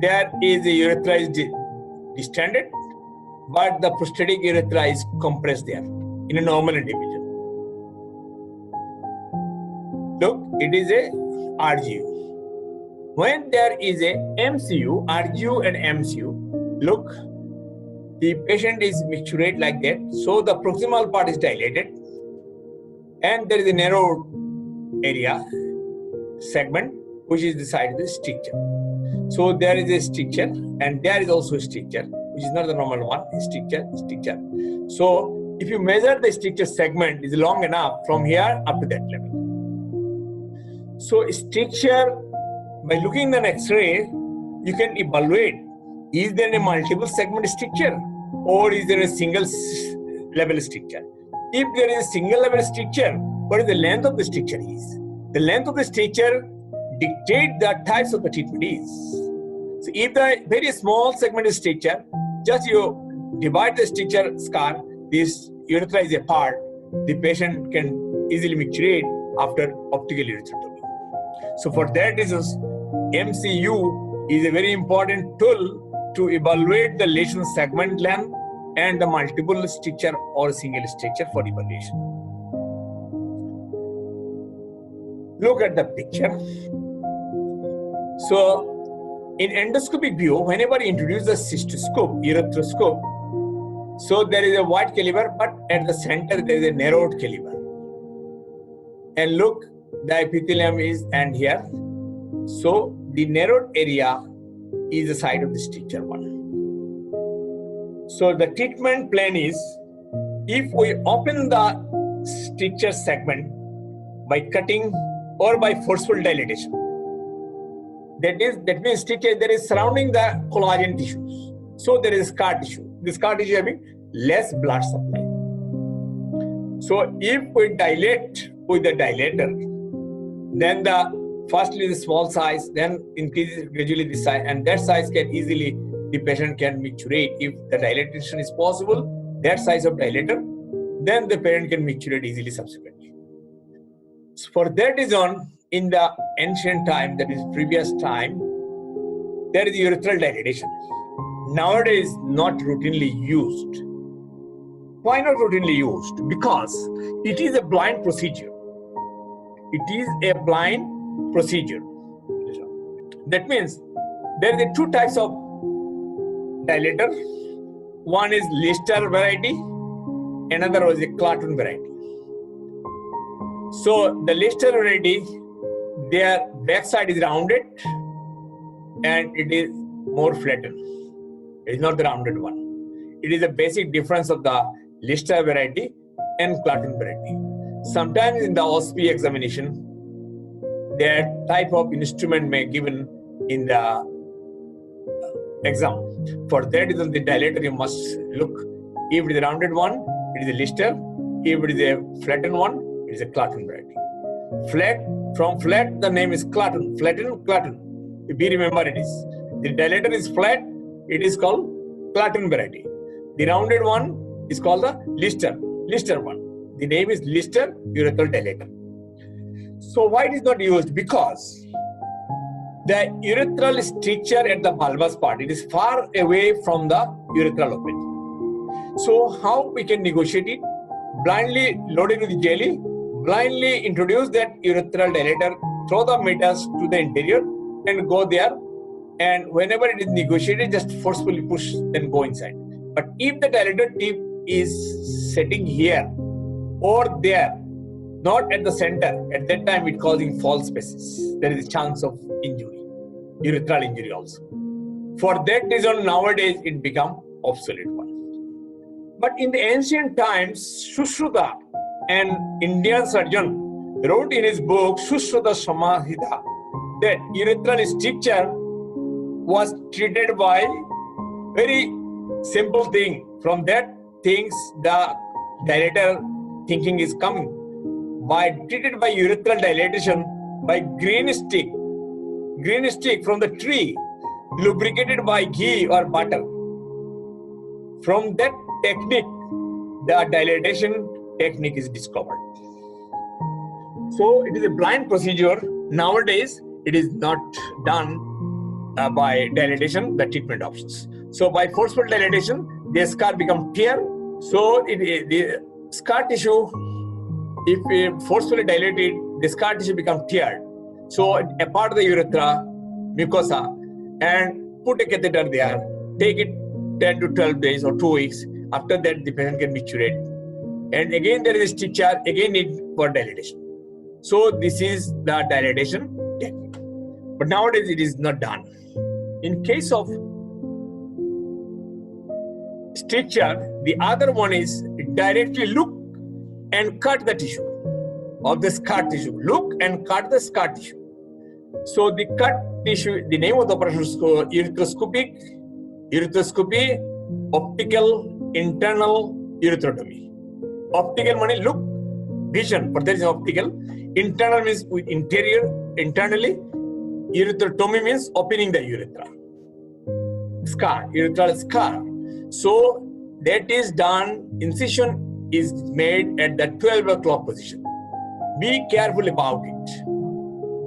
there is a urethra is distended, but the prostatic urethra is compressed there in a normal individual. Look, it is a RGU. When there is a MCU, RGU and MCU, look, the patient is micturate like that. So the proximal part is dilated, and there is a narrow area segment which is the side of the stricture. So there is a stricture, and there is also a stricture, which is not the normal one, stricture. So if you measure the stricture segment is long enough from here up to that level. So stricture, by looking at an X-ray, you can evaluate, is there a multiple segment stricture or is there a single level stricture? If there is a single level stricture, what is the length of the stricture is? The length of the stricture dictates the types of the treatment is. So if the very small segment is stricture, just you divide the stricture scar, this urethra is apart, the patient can easily micturate after optical urethrotomy. So for that reason, MCU is a very important tool to evaluate the lesion segment length and the multiple stricture or single stricture for evaluation. Look at the picture. So in endoscopic view, whenever you introduce the cystoscope, urethroskop, so there is a wide caliber, but at the center there is a narrowed caliber. And look, the epithelium is and here. So the narrowed area is the side of the stricture one. So the treatment plan is, if we open the stricture segment by cutting or by forceful dilatation, that means stricture there is surrounding the collagen tissues. So there is scar tissue. The scar tissue having less blood supply. So if we dilate with the dilator, then firstly the small size, then increases gradually the size, and that size can easily, the patient can micturate. If the dilatation is possible, that size of dilator, then the parent can micturate easily subsequently. So for that reason, in the ancient time, that is previous time, there is urethral dilatation. Nowadays, not routinely used. Why not routinely used? Because it is a blind procedure. It is a blind procedure. That means there are two types of dilator. One is Lister variety, another was a Clarton variety. So the Lister variety, their backside is rounded and it is more flattened. It is not the rounded one. It is a basic difference of the Lister variety and Clarton variety. Sometimes in the OSP examination, that type of instrument may be given in the exam. For that reason, the dilator you must look. If it is a rounded one, it is a Lister. If it is a flattened one, it is a Clarton variety. Flat, from flat, the name is Claton. Flatten, Claton. If we remember it is. The dilator is flat, it is called Claton variety. The rounded one is called the Lister one. The name is Lister urethral dilator. So why it is not used? Because the urethral stricture at the bulbous part, it is far away from the urethral opening. So how we can negotiate it? Blindly load it with jelly, blindly introduce that urethral dilator, throw the meters to the interior and go there. And whenever it is negotiated, just forcefully push, then go inside. But if the dilator tip is setting here or there, not at the center, at that time it causing false spaces. There is a chance of injury, urethral injury also. For that reason, nowadays it become obsolete one. But in the ancient times, Sushruta, an Indian surgeon, wrote in his book Sushruta Samahita that urethral stricture was treated by very simple thing. From that things the dilator thinking is coming. Treated by urethral dilatation by green stick from the tree, lubricated by ghee or butter. From that technique, the dilatation technique is discovered. So it is a blind procedure. Nowadays, it is not done by dilatation, the treatment options. So by forceful dilatation, the scar becomes tear. So the scar tissue, if forcefully dilated, the scar tissue becomes teared. So a part of the urethra, mucosa, and put a catheter there, take it 10 to 12 days or 2 weeks. After that, the patient can be curated. And again, there is a stricture, again need for dilatation. So this is the dilatation technique. But nowadays, it is not done. In case of stricture, the other one is directly look and cut the tissue of the scar tissue. Look and cut the scar tissue. So the cut tissue, the name of the operation is urethoscopy, optical internal urethrotomy. Optical means look, vision, but there is optical. Internal means with interior, internally. Urethrotomy means opening the urethra. Scar, urethral scar. So that is done, incision is made at the 12 o'clock position. Be careful about it.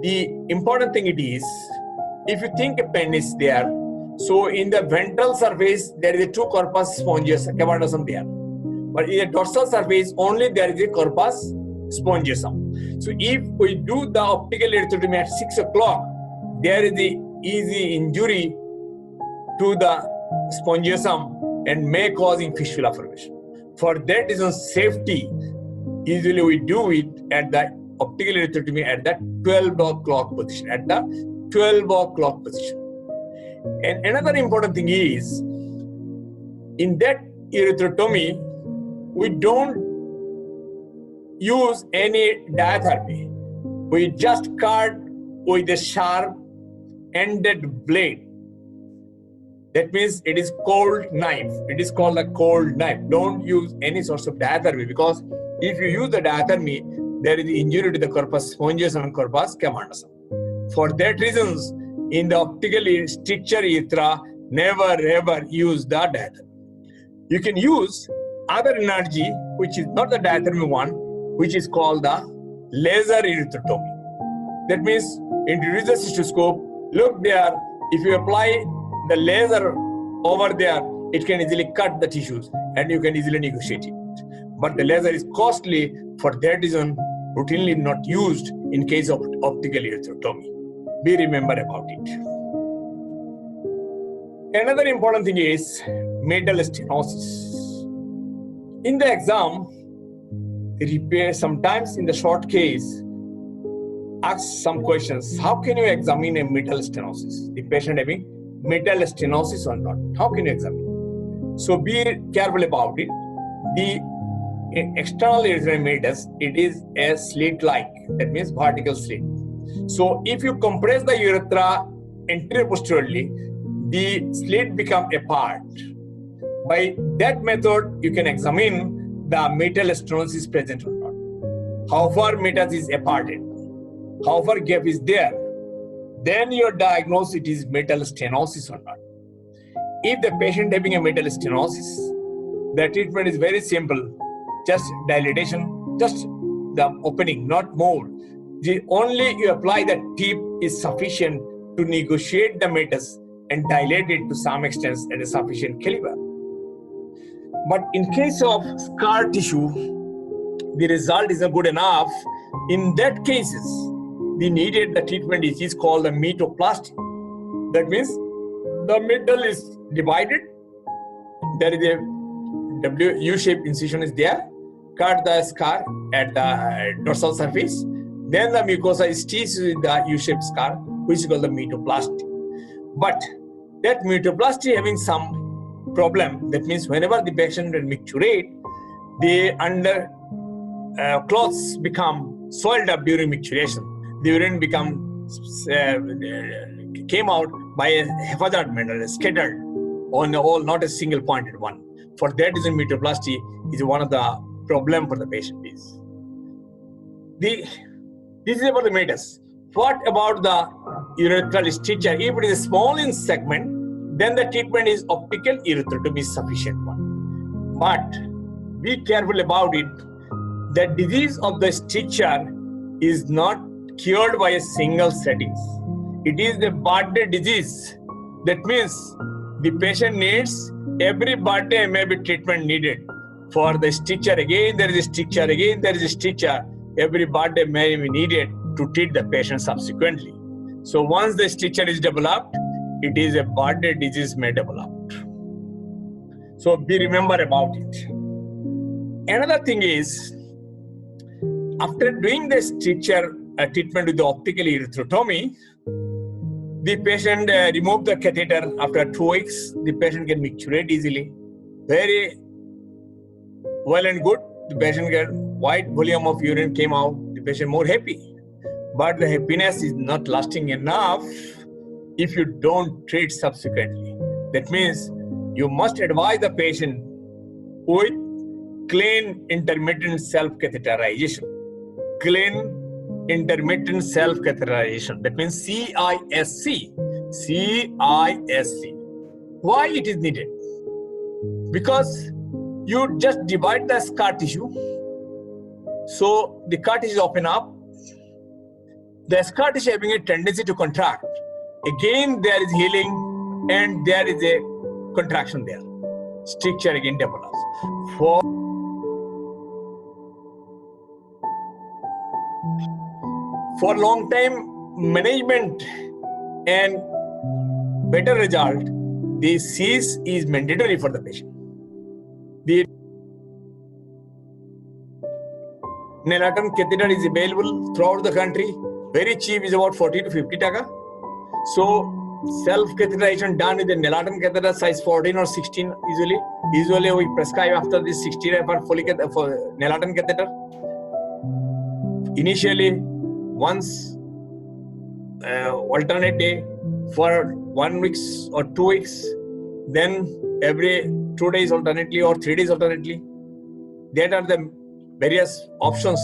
The important thing it is, if you think a pen is there, so in the ventral surface, there is a 2 corpus spongiosum, cavernosum there. But in the dorsal surface, only there is a corpus spongiosum. So if we do the optical urethrotomy at 6 o'clock, there is the easy injury to the spongiosum and may causing fistula formation. For that reason, safety, usually we do it at the optical urethrotomy at the 12 o'clock position, And another important thing is, in that urethrotomy, we don't use any diathermy. We just cut with a sharp-ended blade. That means it is cold knife. It is called a cold knife. Don't use any source of diathermy, because if you use the diathermy, there is injury to the corpus spongiosum and corpus cavernosum. For that reasons, in the optical stricture urethra, never ever use the diathermy. You can use other energy, which is not the diathermy one, which is called the laser urethrotomy. That means introduce the cystoscope, look there, if you apply the laser over there, it can easily cut the tissues and you can easily negotiate it. But the laser is costly. For that reason, routinely not used in case of optical urethrotomy. Be remember about it. Another important thing is metal stenosis. In the exam, sometimes in the short case, ask some questions. How can you examine a metal stenosis? The patient having metal stenosis or not? How can you examine? So be careful about it. The external erythrometus, it is a slit-like, that means vertical slit. So if you compress the urethra anterior posteriorly, the slit become apart. By that method, you can examine the metal stenosis present or not. How far metal is aparted. however gap is there, then you diagnose it is metal stenosis or not. If the patient having a metal stenosis, the treatment is very simple, just dilatation, just the opening, not more. The only you apply the tip is sufficient to negotiate the meatus and dilate it to some extent at a sufficient caliber. But in case of scar tissue, the result is not good enough. In that cases, the treatment is called the metoplasty. That means the metal is divided. There is a U-shaped incision is there. Cut the scar at the dorsal surface. Then the mucosa is stitched with the U-shaped scar, which is called the metoplasty. But that metoplasty having some problem. That means whenever the patient will micturate, the under clothes become soiled up during micturition. The urine came out by a haphazard manner, scattered on the whole, not a single pointed one. For that reason, metoplasty is one of the problem for the patient. This is about the meatus. What about the urethral stricture? If it is small in segment, then the treatment is optical erythrotomy is sufficient one. But be careful about it. The disease of the stricture is not cured by a single settings. It is the birthday disease. That means the patient needs every birthday maybe treatment needed. For the stricture again, there is a stricture, again there is a stricture. Every birthday may be needed to treat the patient subsequently. So once the stricture is developed, it is a birthday disease may develop. So be remember about it. Another thing is, after doing the stricture treatment with the optical erythrotomy, the patient remove the catheter after 2 weeks. The patient can micturate easily. Very well and good. The patient get wide volume of urine came out. The patient more happy. But the happiness is not lasting enough if you don't treat subsequently. That means you must advise the patient with clean intermittent self-catheterization. Clean intermittent self-catheterization. That means CISC. CISC. Why it is needed? Because you just divide the scar tissue. So the scar tissue open up. The scar tissue having a tendency to contract. Again, there is healing and there is a contraction there. Stricture again develops. For long time management and better result, the CIS is mandatory for the patient. The Nelaton catheter is available throughout the country. Very cheap, is about 40 to 50 taka. So self-catheterization done with the Nelaton catheter size 14 or 16 usually. Usually we prescribe after this 60 for Nelaton catheter. Initially, once alternate day for 1 week or 2 weeks, then every 2 days alternately or 3 days alternately. That are the various options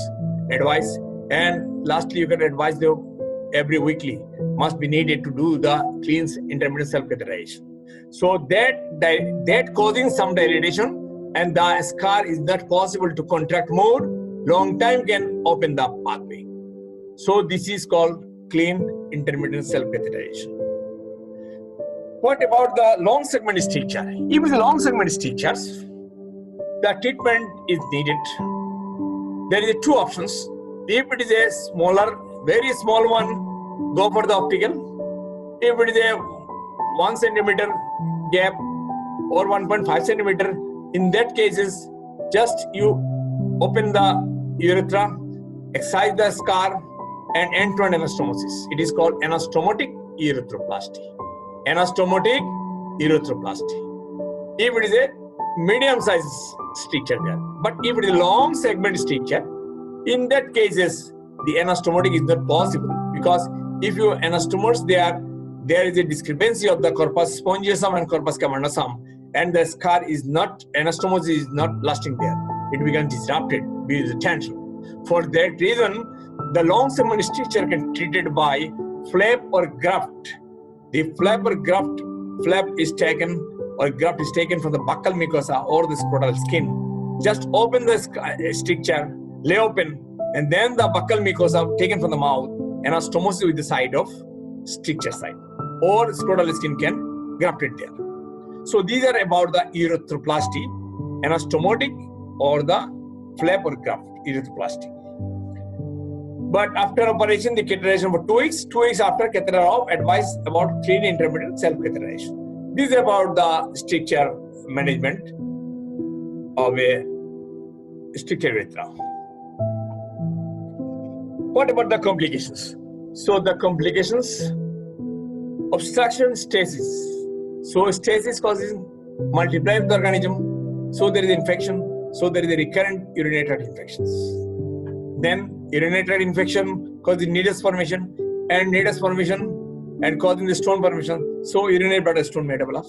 advice. And lastly, you can advise them every weekly must be needed to do the clean intermittent self-catheterization. So that causing some dilatation and the scar is not possible to contract more, long time can open the pathway. So this is called clean intermittent self-catheterization. What about the long segment stricture? If it is a long segment strictures, the treatment is needed. There is 2 options. If it is a smaller, very small one, go for the optical. If it is a 1 centimeter gap or 1.5 centimeter, in that cases, just you open the urethra, excise the scar, and end-to-end anastomosis. It is called anastomotic erythroplasty. Anastomotic erythroplasty. If it is a medium-sized stricture there, but if it is a long segment stricture, in that cases the anastomotic is not possible, because if you anastomose there is a discrepancy of the corpus spongiosum and corpus cavernosum, and the scar is not, anastomosis is not lasting there. It becomes disrupted with the tension. For that reason, The long segment stricture can be treated by flap or graft. The flap or graft, flap is taken or graft is taken from the buccal mucosa or the scrotal skin. Just open the stricture, lay open, and then the buccal mucosa taken from the mouth, anastomosis with the side of stricture side, or scrotal skin can graft it there. So these are about the urethroplasty, anastomotic or the flap or graft urethroplasty. But after operation, the catheterization for 2 weeks. 2 weeks after catheter off, advice about clean intermittent self-catheterization. This is about the stricture management of a stricture urethra. What about the complications? So the complications, obstruction, stasis. So stasis causes multiply of the organism. So there is infection. So there is a recurrent urinary tract infections. Then urinary tract infection causes needles formation and causing the stone formation. So urinary bladder stone may develop.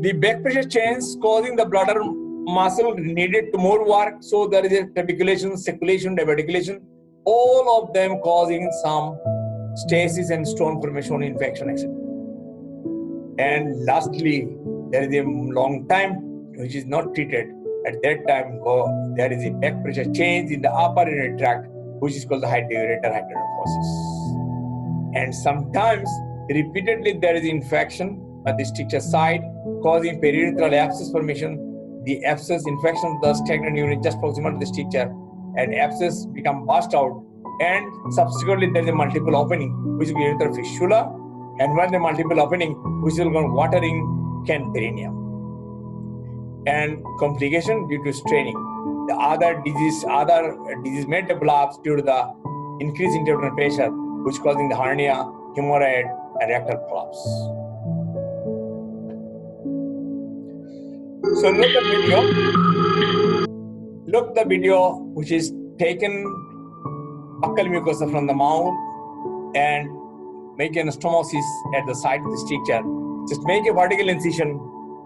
The back pressure change causing the bladder muscle needed to more work. So there is a trabeculation, circulation, diverticulation. All of them causing some stasis and stone formation, infection, etc. And lastly, there is a long time which is not treated. At that time, there is a back pressure change in the upper urinary tract, which is called the hydroureter hydronephrosis. And sometimes, repeatedly, there is infection at the stricture side, causing periurethral abscess formation. The abscess infection of the stagnant urine just proximal to the stricture, and abscess become burst out. And subsequently, there is a multiple opening, which is urethral fistula. And when the multiple opening, which will go watering can perineum. And complication due to straining. The other disease may develop due to the increase in abdominal pressure, which causing the hernia, hemorrhoid, and rectal prolapse. So look the video which is taken buccal mucosa from the mouth and make an anastomosis at the side of the stricture. Just make a vertical incision.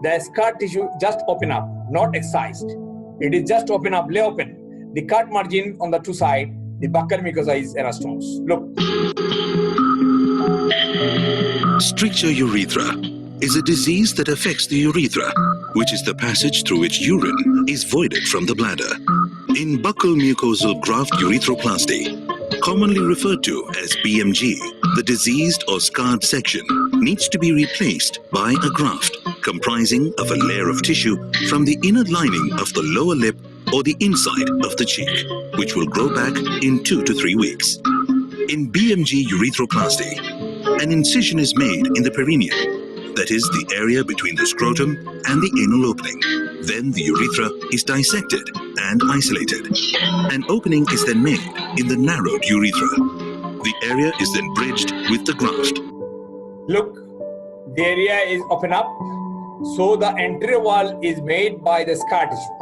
The scar tissue just open up, not excised. It is just open up, lay open. The cut margin on the two sides, the buccal mucosa is anastomos. Look. Stricture urethra is a disease that affects the urethra, which is the passage through which urine is voided from the bladder. In buccal mucosal graft urethroplasty, commonly referred to as BMG, the diseased or scarred section needs to be replaced by a graft comprising of a layer of tissue from the inner lining of the lower lip or the inside of the cheek, which will grow back in 2 to 3 weeks. In BMG urethroplasty, an incision is made in the perineum, that is the area between the scrotum and the anal opening. Then the urethra is dissected and isolated. An opening is then made in the narrowed urethra. The area is then bridged with the graft. Look, the area is open up, so the anterior wall is made by the scar tissue.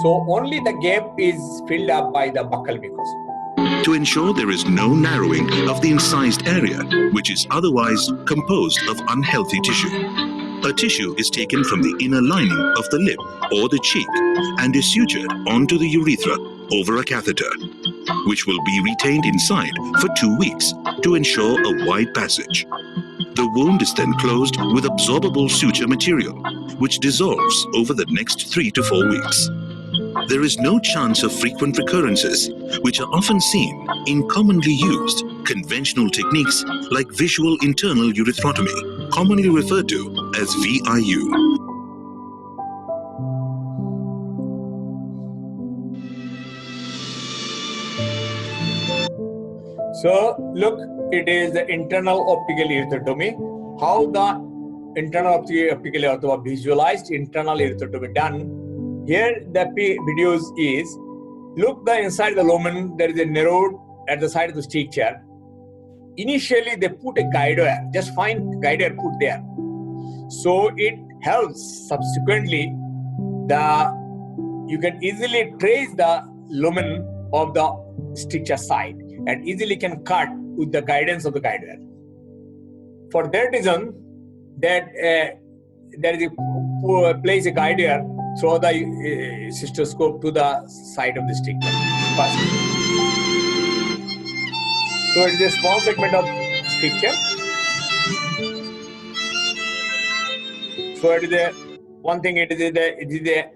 So only the gap is filled up by the buccal mucosa. To ensure there is no narrowing of the incised area, which is otherwise composed of unhealthy tissue. A tissue is taken from the inner lining of the lip or the cheek and is sutured onto the urethra over a catheter, which will be retained inside for 2 weeks to ensure a wide passage. The wound is then closed with absorbable suture material, which dissolves over the next 3 to 4 weeks. There is no chance of frequent recurrences, which are often seen in commonly used conventional techniques like visual internal urethrotomy, commonly referred to as VIU. So look, it is the internal optical erythrotomy. How the internal optical erythrotomy visualized internal erythrotomy done. Here the videos is, look the inside the lumen, there is a narrowed at the side of the stricture. Initially they put a guide wire, just find guide wire put there. So it helps subsequently you can easily trace the lumen of the stricture side and easily can cut with the guidance of the guide wire. For that reason, that there is a place a guide wire through the cystoscope to the side of the stricture. So it is a small segment of stricture. So it is a one thing. It is a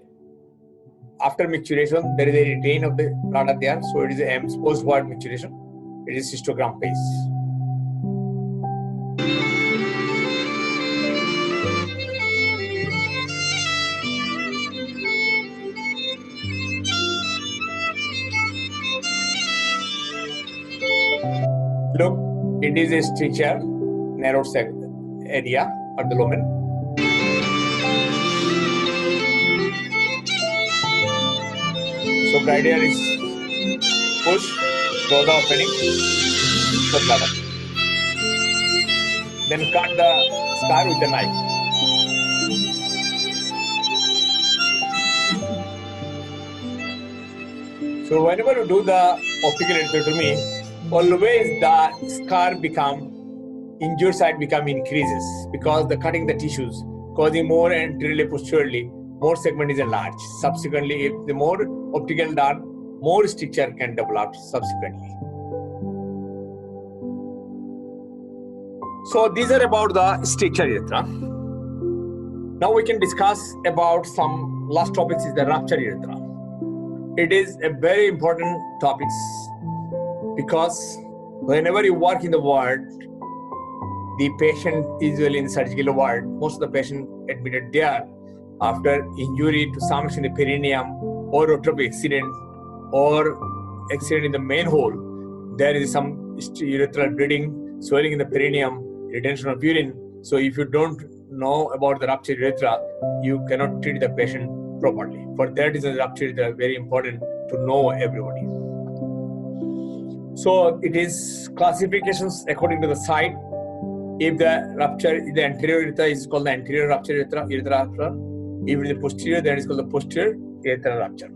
after maturation there is a retain of the bladder there. So it is a post-word maturation. It is cystogram phase. Look, it is a stricture, narrow area at the lumen. So cardiac is push, through the opening, the bladder. Then cut the scar with the knife. So whenever you do the optical electrotomy, always the scar injured side increases because the cutting the tissues, causing more anteriorly posteriorly, more segment is enlarged. Subsequently, if the more optical done, more stricture can develop subsequently. So these are about the stricture urethra. Now we can discuss about some last topics is the rupture urethra. It is a very important topic because whenever you work in the ward, the patient is usually in the surgical ward. Most of the patient admitted there after injury to some extent in the perineum or rototomy accident or accident in the main hole. There is some urethral bleeding, swelling in the perineum, retention of urine. So if you don't know about the ruptured urethra, you cannot treat the patient properly. For that is the ruptured urethra very important to know everybody. So it is classifications according to the site. If the rupture is the anterior urethra, is called the anterior rupture urethra. If it is the posterior, then it is called the posterior urethral rupture.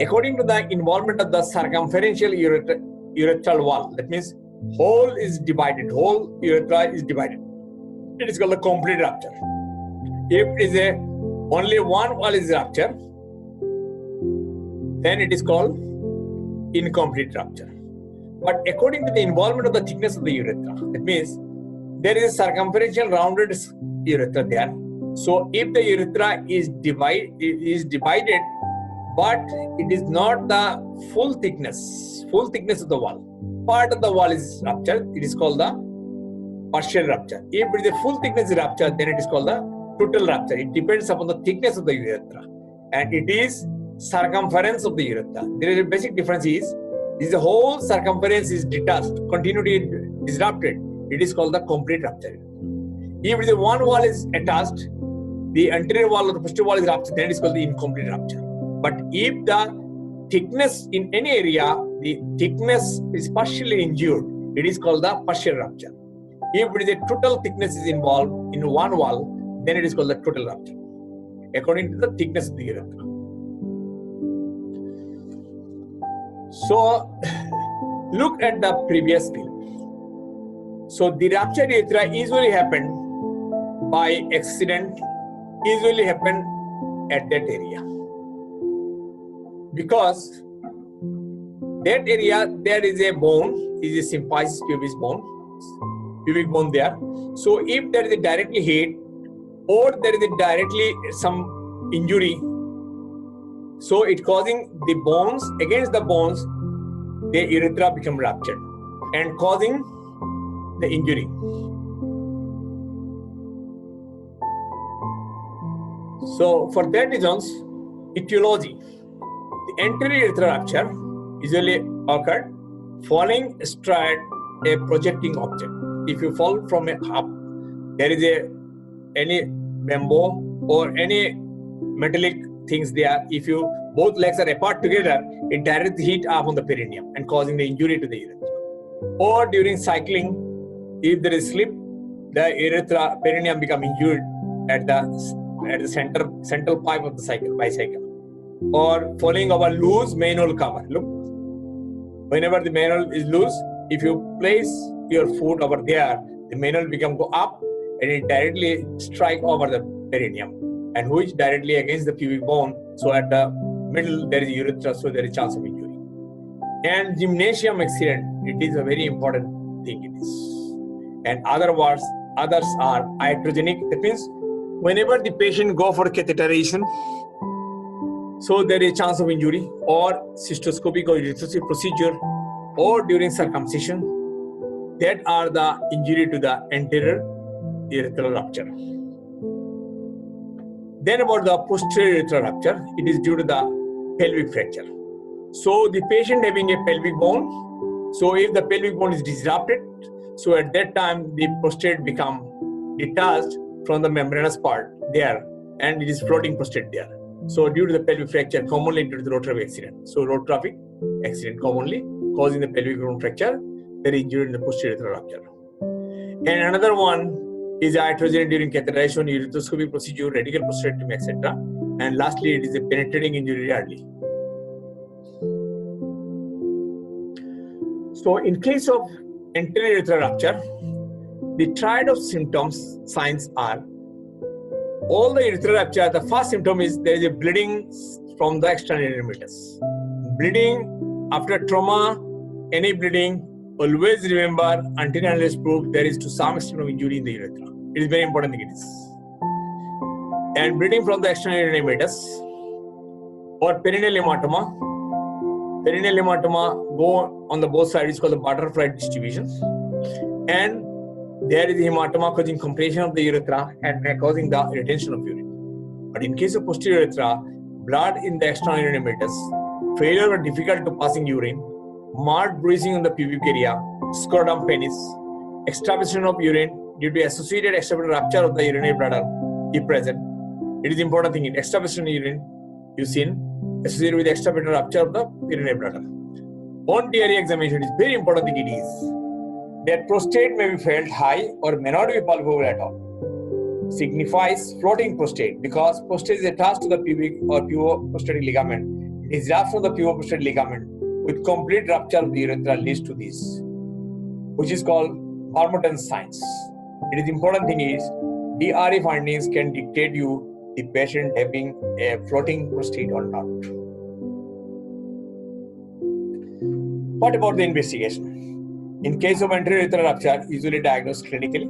According to the involvement of the circumferential urethral wall, that means whole is divided, whole urethra is divided. It is called the complete rupture. If it is only one wall is rupture, then it is called incomplete rupture. But according to the involvement of the thickness of the urethra, that means there is a circumferential rounded urethra there. So if the urethra is divided, but it is not the full thickness of the wall. Part of the wall is ruptured, it is called the partial rupture. If it is a full thickness rupture, then it is called the total rupture. It depends upon the thickness of the urethra. And it is circumference of the urethra. There is a basic difference is the whole circumference is detached, continuity disrupted. It is called the complete rupture. If the one wall is attached, the anterior wall or the posterior wall is ruptured, then it is called the incomplete rupture. But if the thickness in any area, the thickness is partially injured, it is called the partial rupture. If it is a total thickness is involved in one wall, then it is called the total rupture, according to the thickness of the urethra. So, look at the previous film. So the ruptured urethra usually happen by accident, usually happen at that area. Because that area, there is a bone, is a symphysis pubis bone, pubic bone there. So if there is a directly hit or there is a directly some injury, so it causing the bones, against the bones, the urethra become ruptured and causing the injury. So for that reasons, etiology, the anterior urethral rupture usually occurred falling astride a projecting object. If you fall from a up, there is any bamboo or any metallic things there. If you both legs are apart together, it directly hit up on the perineum and causing the injury to the urethra. Or during cycling, if there is slip, the urethra perineum become injured at the central pipe of the bicycle. Or falling over loose manhole cover. Look, whenever the manhole is loose, if you place your foot over there, the manhole become go up and it directly strike over the perineum, and which directly against the pubic bone. So at the middle there is urethra, so there is chance of injury. And gymnasium accident, it is a very important thing it is. And others are iatrogenic. That means whenever the patient go for catheterization, so there is a chance of injury, or cystoscopic or urethrostomy procedure, or during circumcision, that are the injury to the anterior urethral rupture. Then about the posterior urethral rupture, it is due to the pelvic fracture. So the patient having a pelvic bone, so if the pelvic bone is disrupted, so at that time the prostate become detached from the membranous part there, and it is floating prostate there. So due to the pelvic fracture, commonly due to the road traffic accident. So road traffic accident commonly causing the pelvic bone fracture, there is injury in the posterior urethral rupture. And another one is iatrogenic during catheterization, urethrostomy procedure, radical prostatectomy, etc. And lastly, it is a penetrating injury early. So in case of anterior urethral rupture, the triad of symptoms, signs are all the urethral rupture. The first symptom is there is a bleeding from the external meatus. Bleeding after trauma, any bleeding, always remember until and unless proved there is to some extent of injury in the urethra. It is very important thing it is. And bleeding from the external meatus or perineal hematoma. Perineal hematoma go on the both sides, it's called the butterfly distribution. And there is hematoma causing compression of the urethra and causing the retention of urine. But in case of posterior urethra, blood in the external meatus, failure or difficult to passing urine, marked bruising on the pubic area, scrotum penis, extravasation of urine due to associated extravasation rupture of the urinary bladder, if present. It is important thing in extravasation urine, you seen, associated with extravasation rupture of the urinary bladder. On TRE examination, it is very important thing it is that prostate may be felt high or may not be palpable at all. Signifies floating prostate because prostate is attached to the pubic or puboprostatic ligament. It is wrapped from the puboprostatic ligament with complete rupture of the urethra leads to this, which is called Marmotan's signs. It is important thing is DRE findings can dictate you the patient having a floating prostate or not. What about the investigation? In case of anterior urethral rupture, usually diagnosed clinically.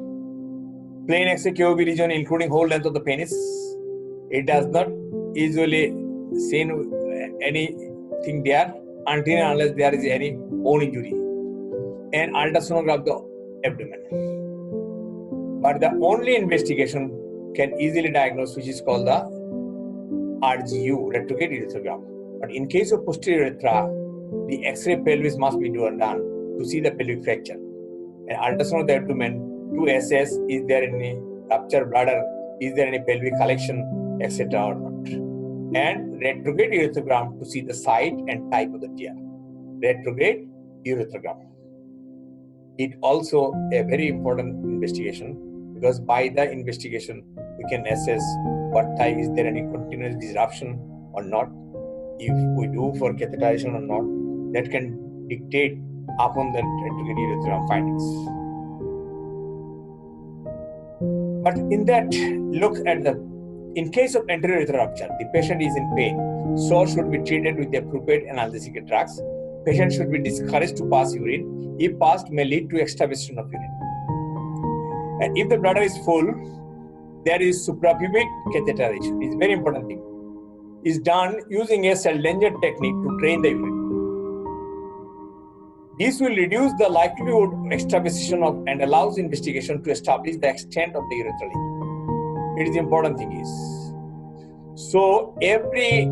Plain X-ray QOB region including whole length of the penis. It does not usually seen anything there until and unless there is any bone injury. And ultrasonograph the abdomen. But the only investigation can easily diagnose, which is called the RGU, retrograde urethrogram. But in case of posterior urethra, the X-ray pelvis must be done to see the pelvic fracture. And ultrasound of the abdomen to assess is there any rupture bladder, is there any pelvic collection, etc. or not. And retrograde urethrogram to see the site and type of the tear. Retrograde urethrogram. It also a very important investigation because by the investigation we can assess what type, is there any continuous disruption or not. If we do for catheterization or not, that can dictate upon the retrograde urethrogram findings. But in that, look at in case of anterior urethral rupture, the patient is in pain, so should be treated with the appropriate analgesic drugs. Patient should be discouraged to pass urine. If passed, may lead to extravasation of urine. And if the bladder is full, there is suprapubic catheterization. It's a very important thing. It's done using a Seldinger technique to drain the urine. This will reduce the likelihood of extravasation and allows investigation to establish the extent of the urethral injury. It is the important thing is. So every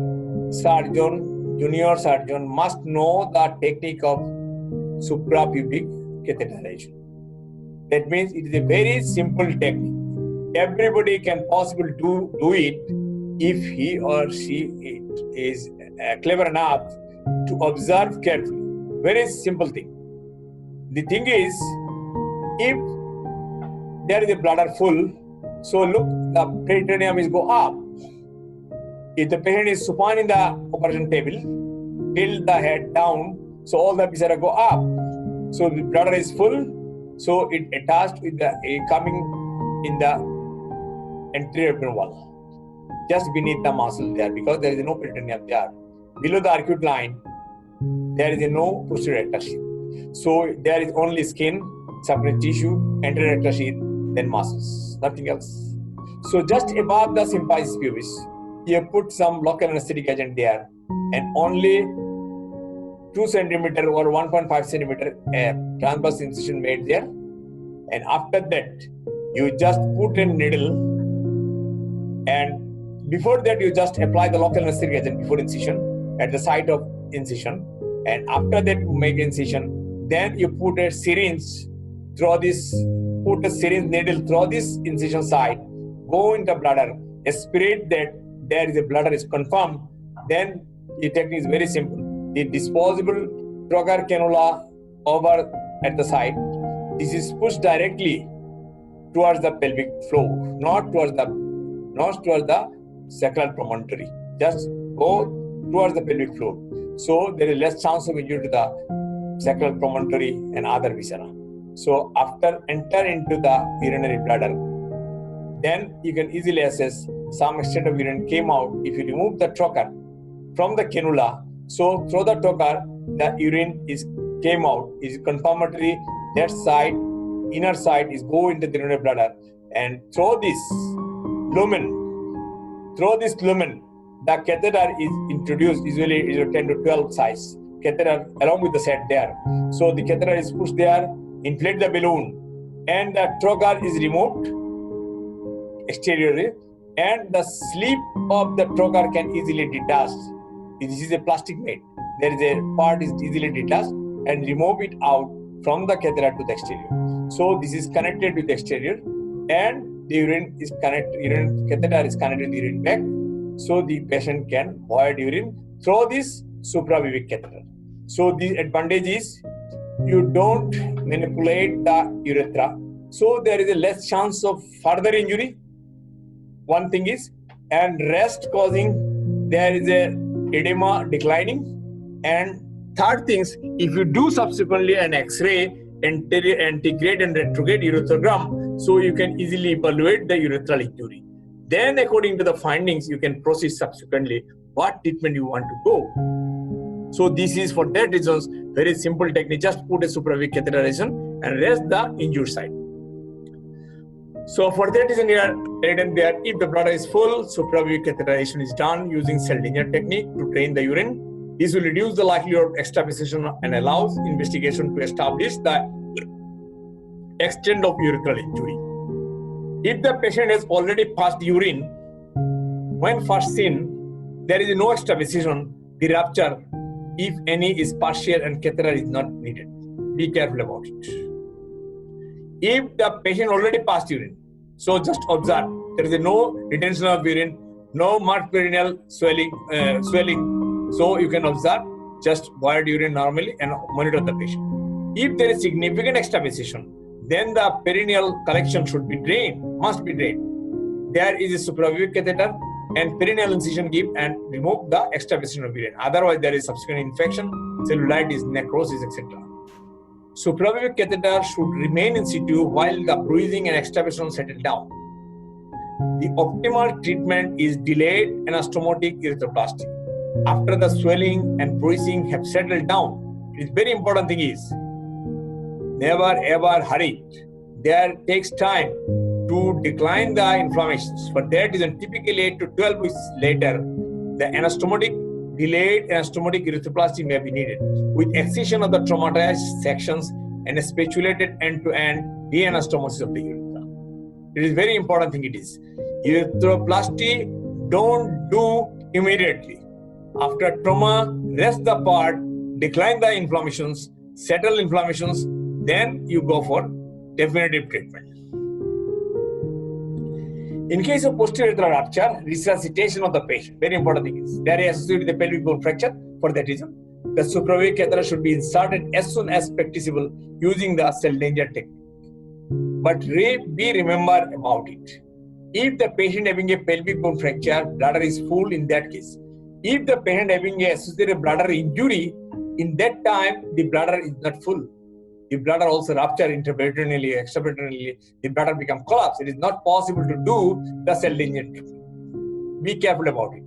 surgeon, junior surgeon must know the technique of suprapubic catheterization. That means it is a very simple technique. Everybody can possibly do it if he or she is clever enough to observe carefully. Very simple thing. The thing is, if there is a bladder full, so look, the peritoneum is go up. If the patient is supine in the operation table, tilt the head down, so all the viscera go up. So the bladder is full, so it attached with the coming in the anterior abdominal wall, just beneath the muscle there, because there is no peritoneum there. Below the arcuate line, there is no posterior rectal sheath. So there is only skin, subcutaneous tissue, anterior rectal sheath, then muscles, nothing else. So just above the symphysis pubis, you put some local anesthetic agent there, and only 2 centimeter or 1.5 centimeter transverse incision made there. And after that, you just put a needle, and before that you just apply the local anesthetic agent before incision at the site of incision. And after that you make incision, then you put a syringe through this, put a syringe needle through this incision site, go in the bladder, aspirate that there is a bladder is confirmed. Then the technique is very simple. The disposable trocar cannula over at the site, this is pushed directly towards the pelvic floor, not towards the sacral promontory. Just go towards the pelvic floor. So there is less chance of injury to the sacral promontory and other viscera. So after enter into the urinary bladder, then you can easily assess some extent of urine came out. If you remove the trocar from the cannula, so through the trocar, the urine came out, is confirmatory. That side, inner side is go into the urinary bladder, and through this lumen, the catheter is introduced. Usually it is a 10 to 12 size catheter along with the set there. So the catheter is pushed there, inflate the balloon, and the trocar is removed exteriorly, and the sleeve of the trocar can easily detach. This is a plastic made. There is a part is easily detached, and remove it out from the catheter to the exterior. So this is connected with the exterior, and the urine is connected. Catheter is connected to the urine bag, so the patient can void urine through this suprapubic catheter. So the advantage is you don't manipulate the urethra, so there is a less chance of further injury. One thing is, and rest causing, there is a edema declining. And third things, if you do subsequently an X-ray, antegrade and retrograde urethrogram, so you can easily evaluate the urethral injury. Then according to the findings, you can proceed subsequently what treatment you want to go. So this is for that reasons, very simple technique. Just put a suprapubic catheterization and rest the injured side. So for that reason here, written there, if the bladder is full, suprapubic catheterization is done using Seldinger technique to drain the urine. This will reduce the likelihood of extravasation and allows investigation to establish the extent of urethral injury. If the patient has already passed urine, when first seen, there is no extravasation, the rupture, if any, is partial and catheter is not needed. Be careful about it. If the patient already passed urine, so just observe, there is no retention of urine, no marked perineal swelling, so you can observe, just void urine normally and monitor the patient. If there is significant extravasation, then the perineal collection should be drained, must be drained. There is a suprapubic catheter and perineal incision give and remove the extravasation of urine. Otherwise, there is subsequent infection, cellulitis, necrosis, etc. Suprapubic catheter should remain in situ while the bruising and extravasation settle down. The optimal treatment is delayed anastomotic erythroplasty. After the swelling and bruising have settled down, it is very important thing is, never ever hurry. There takes time to decline the inflammations. For that reason, typically 8 to 12 weeks later, the delayed anastomotic erythroplasty may be needed with excision of the traumatized sections and a spatulated end-to-end de-anastomosis of the urethra. It is very important thing it is. Erythroplasty don't do immediately. After trauma, rest the part, decline the inflammations, settle inflammations, then you go for definitive treatment. In case of posterior urethral rupture, resuscitation of the patient, very important thing is, they are associated with the pelvic bone fracture. For that reason, the suprapubic catheter should be inserted as soon as practicable using the Seldinger technique. But be remember about it. If the patient having a pelvic bone fracture, bladder is full in that case. If the patient having a associated bladder injury, in that time the bladder is not full. The bladder also rupture intraperitoneally, extraperitoneally, the bladder become collapsed. It is not possible to do the Seldinger technique. Be careful about it.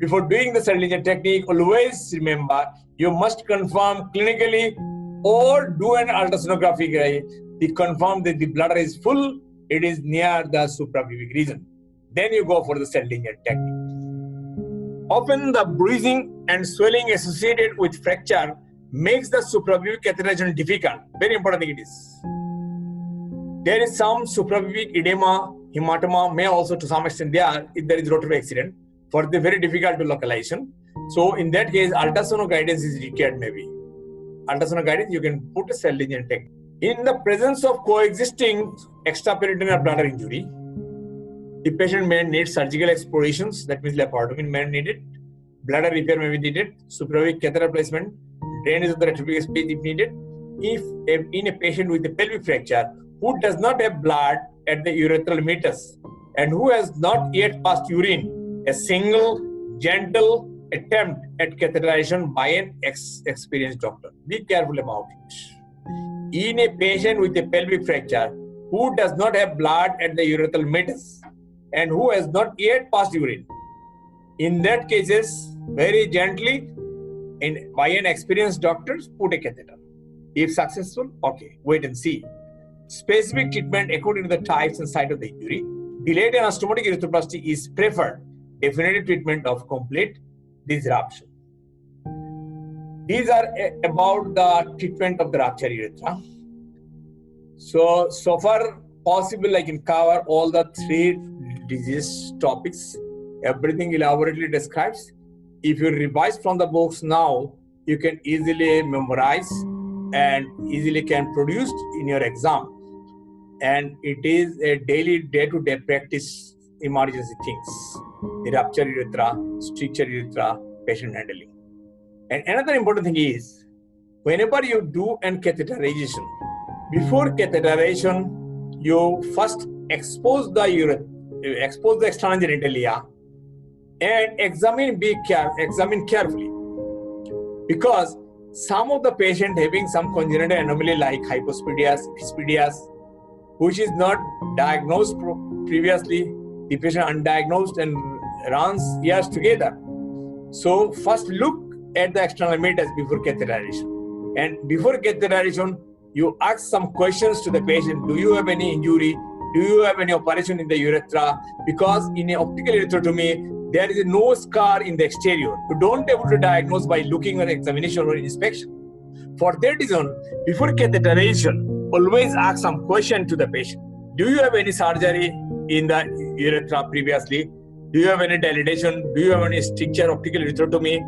before doing the cell linear technique, always remember you must confirm clinically or do an ultrasonography to confirm that the bladder is full, it is near the suprapubic region. Then you go for the cell linear technique. Often the bruising and swelling associated with fracture makes the suprapubic catheterization difficult. Very important thing it is. There is some suprapubic edema, hematoma may also to some extent there if there is rotary accident, for the very difficult to localization. So in that case, ultrasound guidance is required maybe. Ultrasound guidance, you can put a cell linear technique. In the presence of coexisting extraperitoneal bladder injury, the patient may need surgical explorations, that means laparotomy may be needed, bladder repair may be needed, suprapubic catheter placement, drainage of the retropubic space if needed. If in a patient with a pelvic fracture who does not have blood at the urethral meatus and who has not yet passed urine, a single gentle attempt at catheterization by an experienced doctor. Be careful about it. In a patient with a pelvic fracture who does not have blood at the urethral meatus and who has not yet passed urine, in that cases, very gently by an experienced doctor, put a catheter. If successful, okay, wait and see. Specific treatment according to the types and site of the injury. Delayed anastomotic erythroplasty is preferred. Definitive treatment of complete disruption. These are about the treatment of the ruptured urethra. So far possible I can cover all the 3 disease topics. Everything elaborately describes. If you revise from the books now, you can easily memorize and easily can produce in your exam. And it is a daily day-to-day practice emergency things. The ruptured urethra, stricture urethra, patient handling. And another important thing is, whenever you do an catheterization, before catheterization, you first expose the urethra, expose the external genitalia and examine carefully. Because some of the patient having some congenital anomaly like hypospadias, dyspadias, which is not diagnosed previously, the patient undiagnosed and runs years together. So first look at the external meatus before catheterization. And before catheterization, you ask some questions to the patient. Do you have any injury? Do you have any operation in the urethra? Because in an optical erythrotomy, there is no scar in the exterior. You don't be able to diagnose by looking at examination or inspection. For that reason, before catheterization, always ask some question to the patient. Do you have any surgery in the urethra previously? Do you have any dilatation? Do you have any stricture, optical erythrotomy,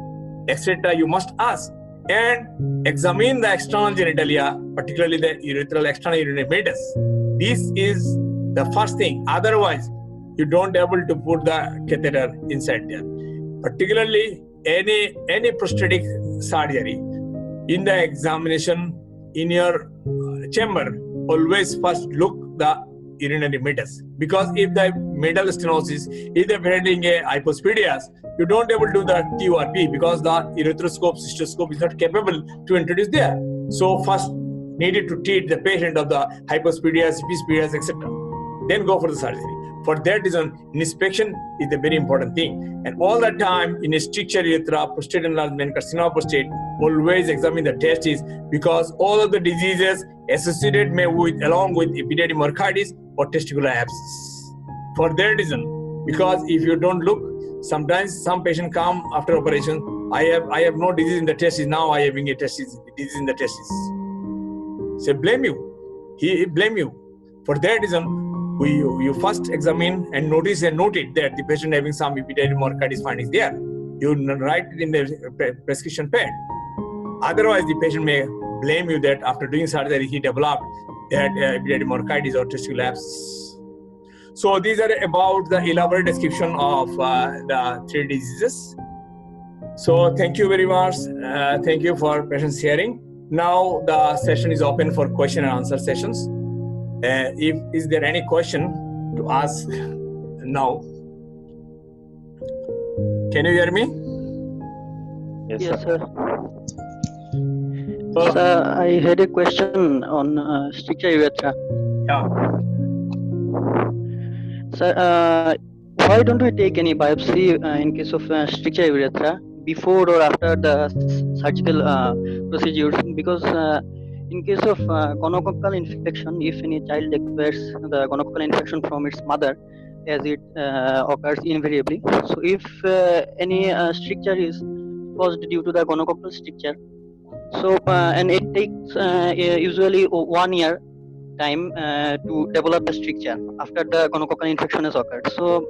etc.? You must ask and examine the external genitalia, particularly the urethral external urinary meatus. This is the first thing. Otherwise, you don't able to put the catheter inside there. Particularly any prosthetic surgery, in the examination in your chamber, always first look the urinary meatus. Because if the metal stenosis, if they're having a hypospadias, you don't able to do the TURP because the erythroscope, cystoscope is not capable to introduce there. So first needed to treat the patient of the hypospadias, epispadias, etc. Then go for the surgery. For that reason, inspection is a very important thing. And all the time in a stricture urethra, prostate enlargement, carcinoma prostate, always examine the testes because all of the diseases associated along with epididymocarditis or testicular abscess. For that reason, because if you don't look, sometimes some patient come after operation, I have no disease in the testes, now I having a disease in the testes. Say blame you. He blame you. For that reason, you first examine and note it that the patient having some epididymocarditis findings there. You write it in the prescription pad. Otherwise, the patient may blame you that after doing surgery, he developed that epididymocarditis or testicular abscess. So these are about the elaborate description of the 3 diseases. So thank you very much. Thank you for patient sharing. Now the session is open for question and answer sessions. Is there any question to ask now? Can you hear me? Yes, sir. Sir, I had a question on stricture urethra. Yeah. Sir, why don't we take any biopsy in case of stricture urethra before or after the surgical procedures? Because in case of gonococcal infection, if any child acquires the gonococcal infection from its mother, as it occurs invariably. So if any stricture is caused due to the gonococcal stricture, so and it takes usually 1 year time to develop the stricture after the gonococcal infection has occurred. So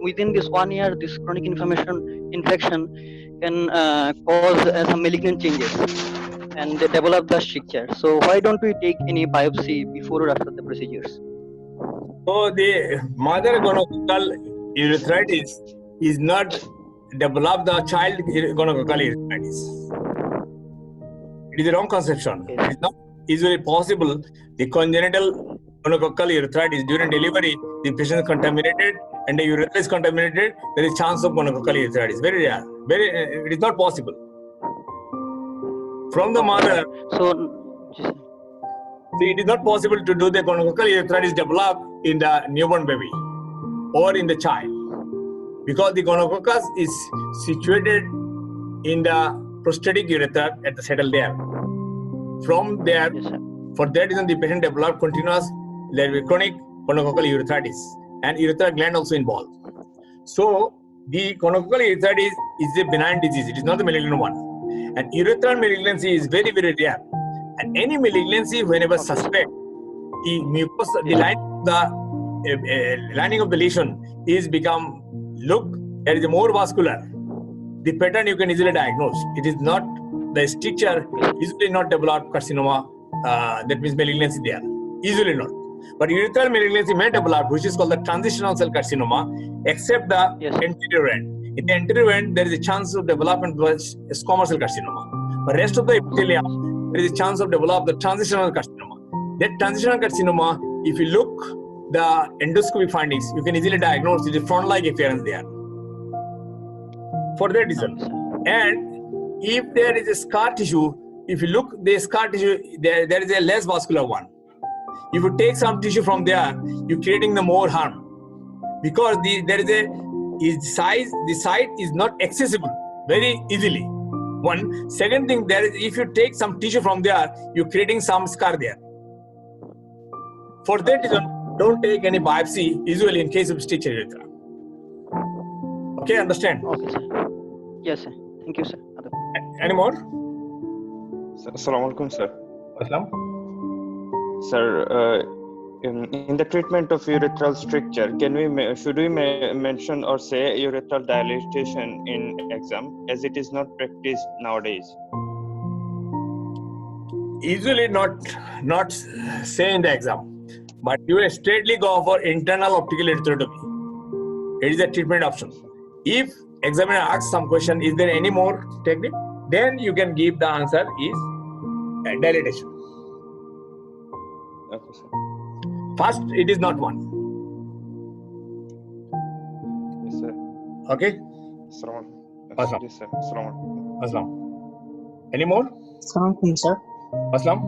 within this 1 year, this chronic infection can cause some malignant changes and they develop the stricture. So why don't we take any biopsy before or after the procedures? So the mother gonococcal urethritis is not developed the child gonococcal urethritis. It is a wrong conception. Okay. It is not easily possible. The congenital gonococcal urethritis during delivery, the patient is contaminated and the urethra is contaminated. There is chance of gonococcal urethritis. Very rare. It is not possible. From the mother, So it is not possible to do the gonococcal urethritis develop in the newborn baby or in the child, because the gonococcus is situated in the prostatic urethra at the settle there. From there, yes, sir. for that reason, the patient developed continuous chronic gonococcal urethritis and urethral gland also involved. So the gonococcal urethritis is a benign disease. It is not the malignant one. And urethral malignancy is very, very rare. And any malignancy, whenever suspect, the mucosa, the lining of the lesion is become, look, there is a more vascular. The pattern you can easily diagnose. It is not the stricture, easily not developed carcinoma, that means malignancy there. Easily not. But urethral malignancy may develop, which is called the transitional cell carcinoma, except the anterior end. In the anterior end, there is a chance of development of squamous cell carcinoma. But rest of the epithelium, there is a chance of develop the transitional carcinoma. That transitional carcinoma, if you look the endoscopy findings, you can easily diagnose the front-like appearance there. For that reason. And if there is a scar tissue, if you look the scar tissue, there is a less vascular one. If you take some tissue from there, you're creating the more harm, because the site is not accessible very easily. One. Second thing, if you take some tissue from there, you're creating some scar there. For that reason, don't take any biopsy usually in case of stricture urethra. Okay, understand? Okay, sir. Yes, sir. Thank you, sir. Any more? Assalamu alaikum, sir. Assalam. Sir, in the treatment of urethral stricture, should we mention or say urethral dilatation in exam, as it is not practiced nowadays? Usually not say in the exam, but you will straightly go for internal optical erythrotomy. It is a treatment option. If examiner asks some question, is there any more technique? Then you can give the answer is dilatation. Okay, sir. First, it is not one. Yes, sir. Okay? Assalamu alaikum. Assalam. Yes, sir. Assalamu alaikum. Assalam. Any more? Assalamualaikum, sir. Assalam.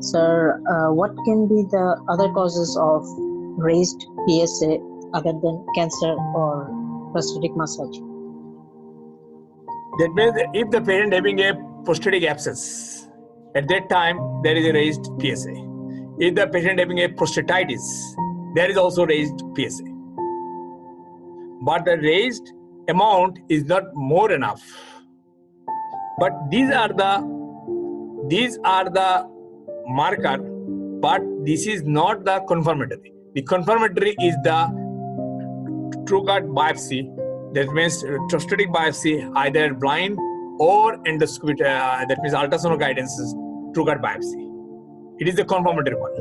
Sir, what can be the other causes of raised PSA other than cancer or prostatic massage? That means if the patient having a prostatic abscess, at that time there is a raised PSA. If the patient having a prostatitis, there is also raised PSA. But the raised amount is not more enough. But these are the marker, but this is not the confirmatory. The confirmatory is the true-cut biopsy. That means prostatic biopsy, either blind or endoscopy, that means ultrasound guidance is true-cut biopsy. It is the confirmatory one.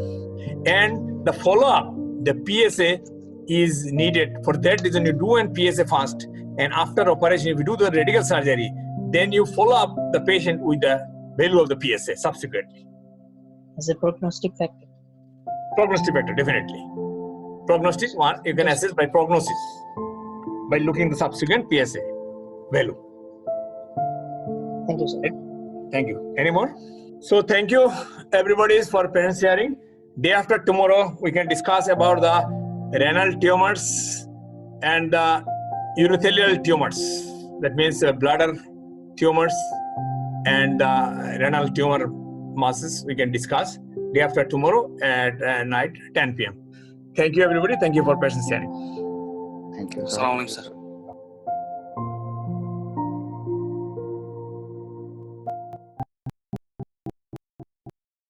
And the follow-up, the PSA is needed. For that reason, you do an PSA first, and after operation, if you do the radical surgery, then you follow up the patient with the value of the PSA subsequently. As a prognostic factor? Prognostic factor, definitely. Prognostic one, you can assess by prognosis, by looking the subsequent PSA value. Thank you, sir. Thank you. Any more? So thank you everybody for parent sharing. Day after tomorrow, we can discuss about the renal tumors and urothelial tumors. That means bladder tumors and renal tumor masses. We can discuss day after tomorrow at night 10 p.m. Thank you, everybody. Thank you for patient standing. Thank you, sir. Assalamu alaikum, sir.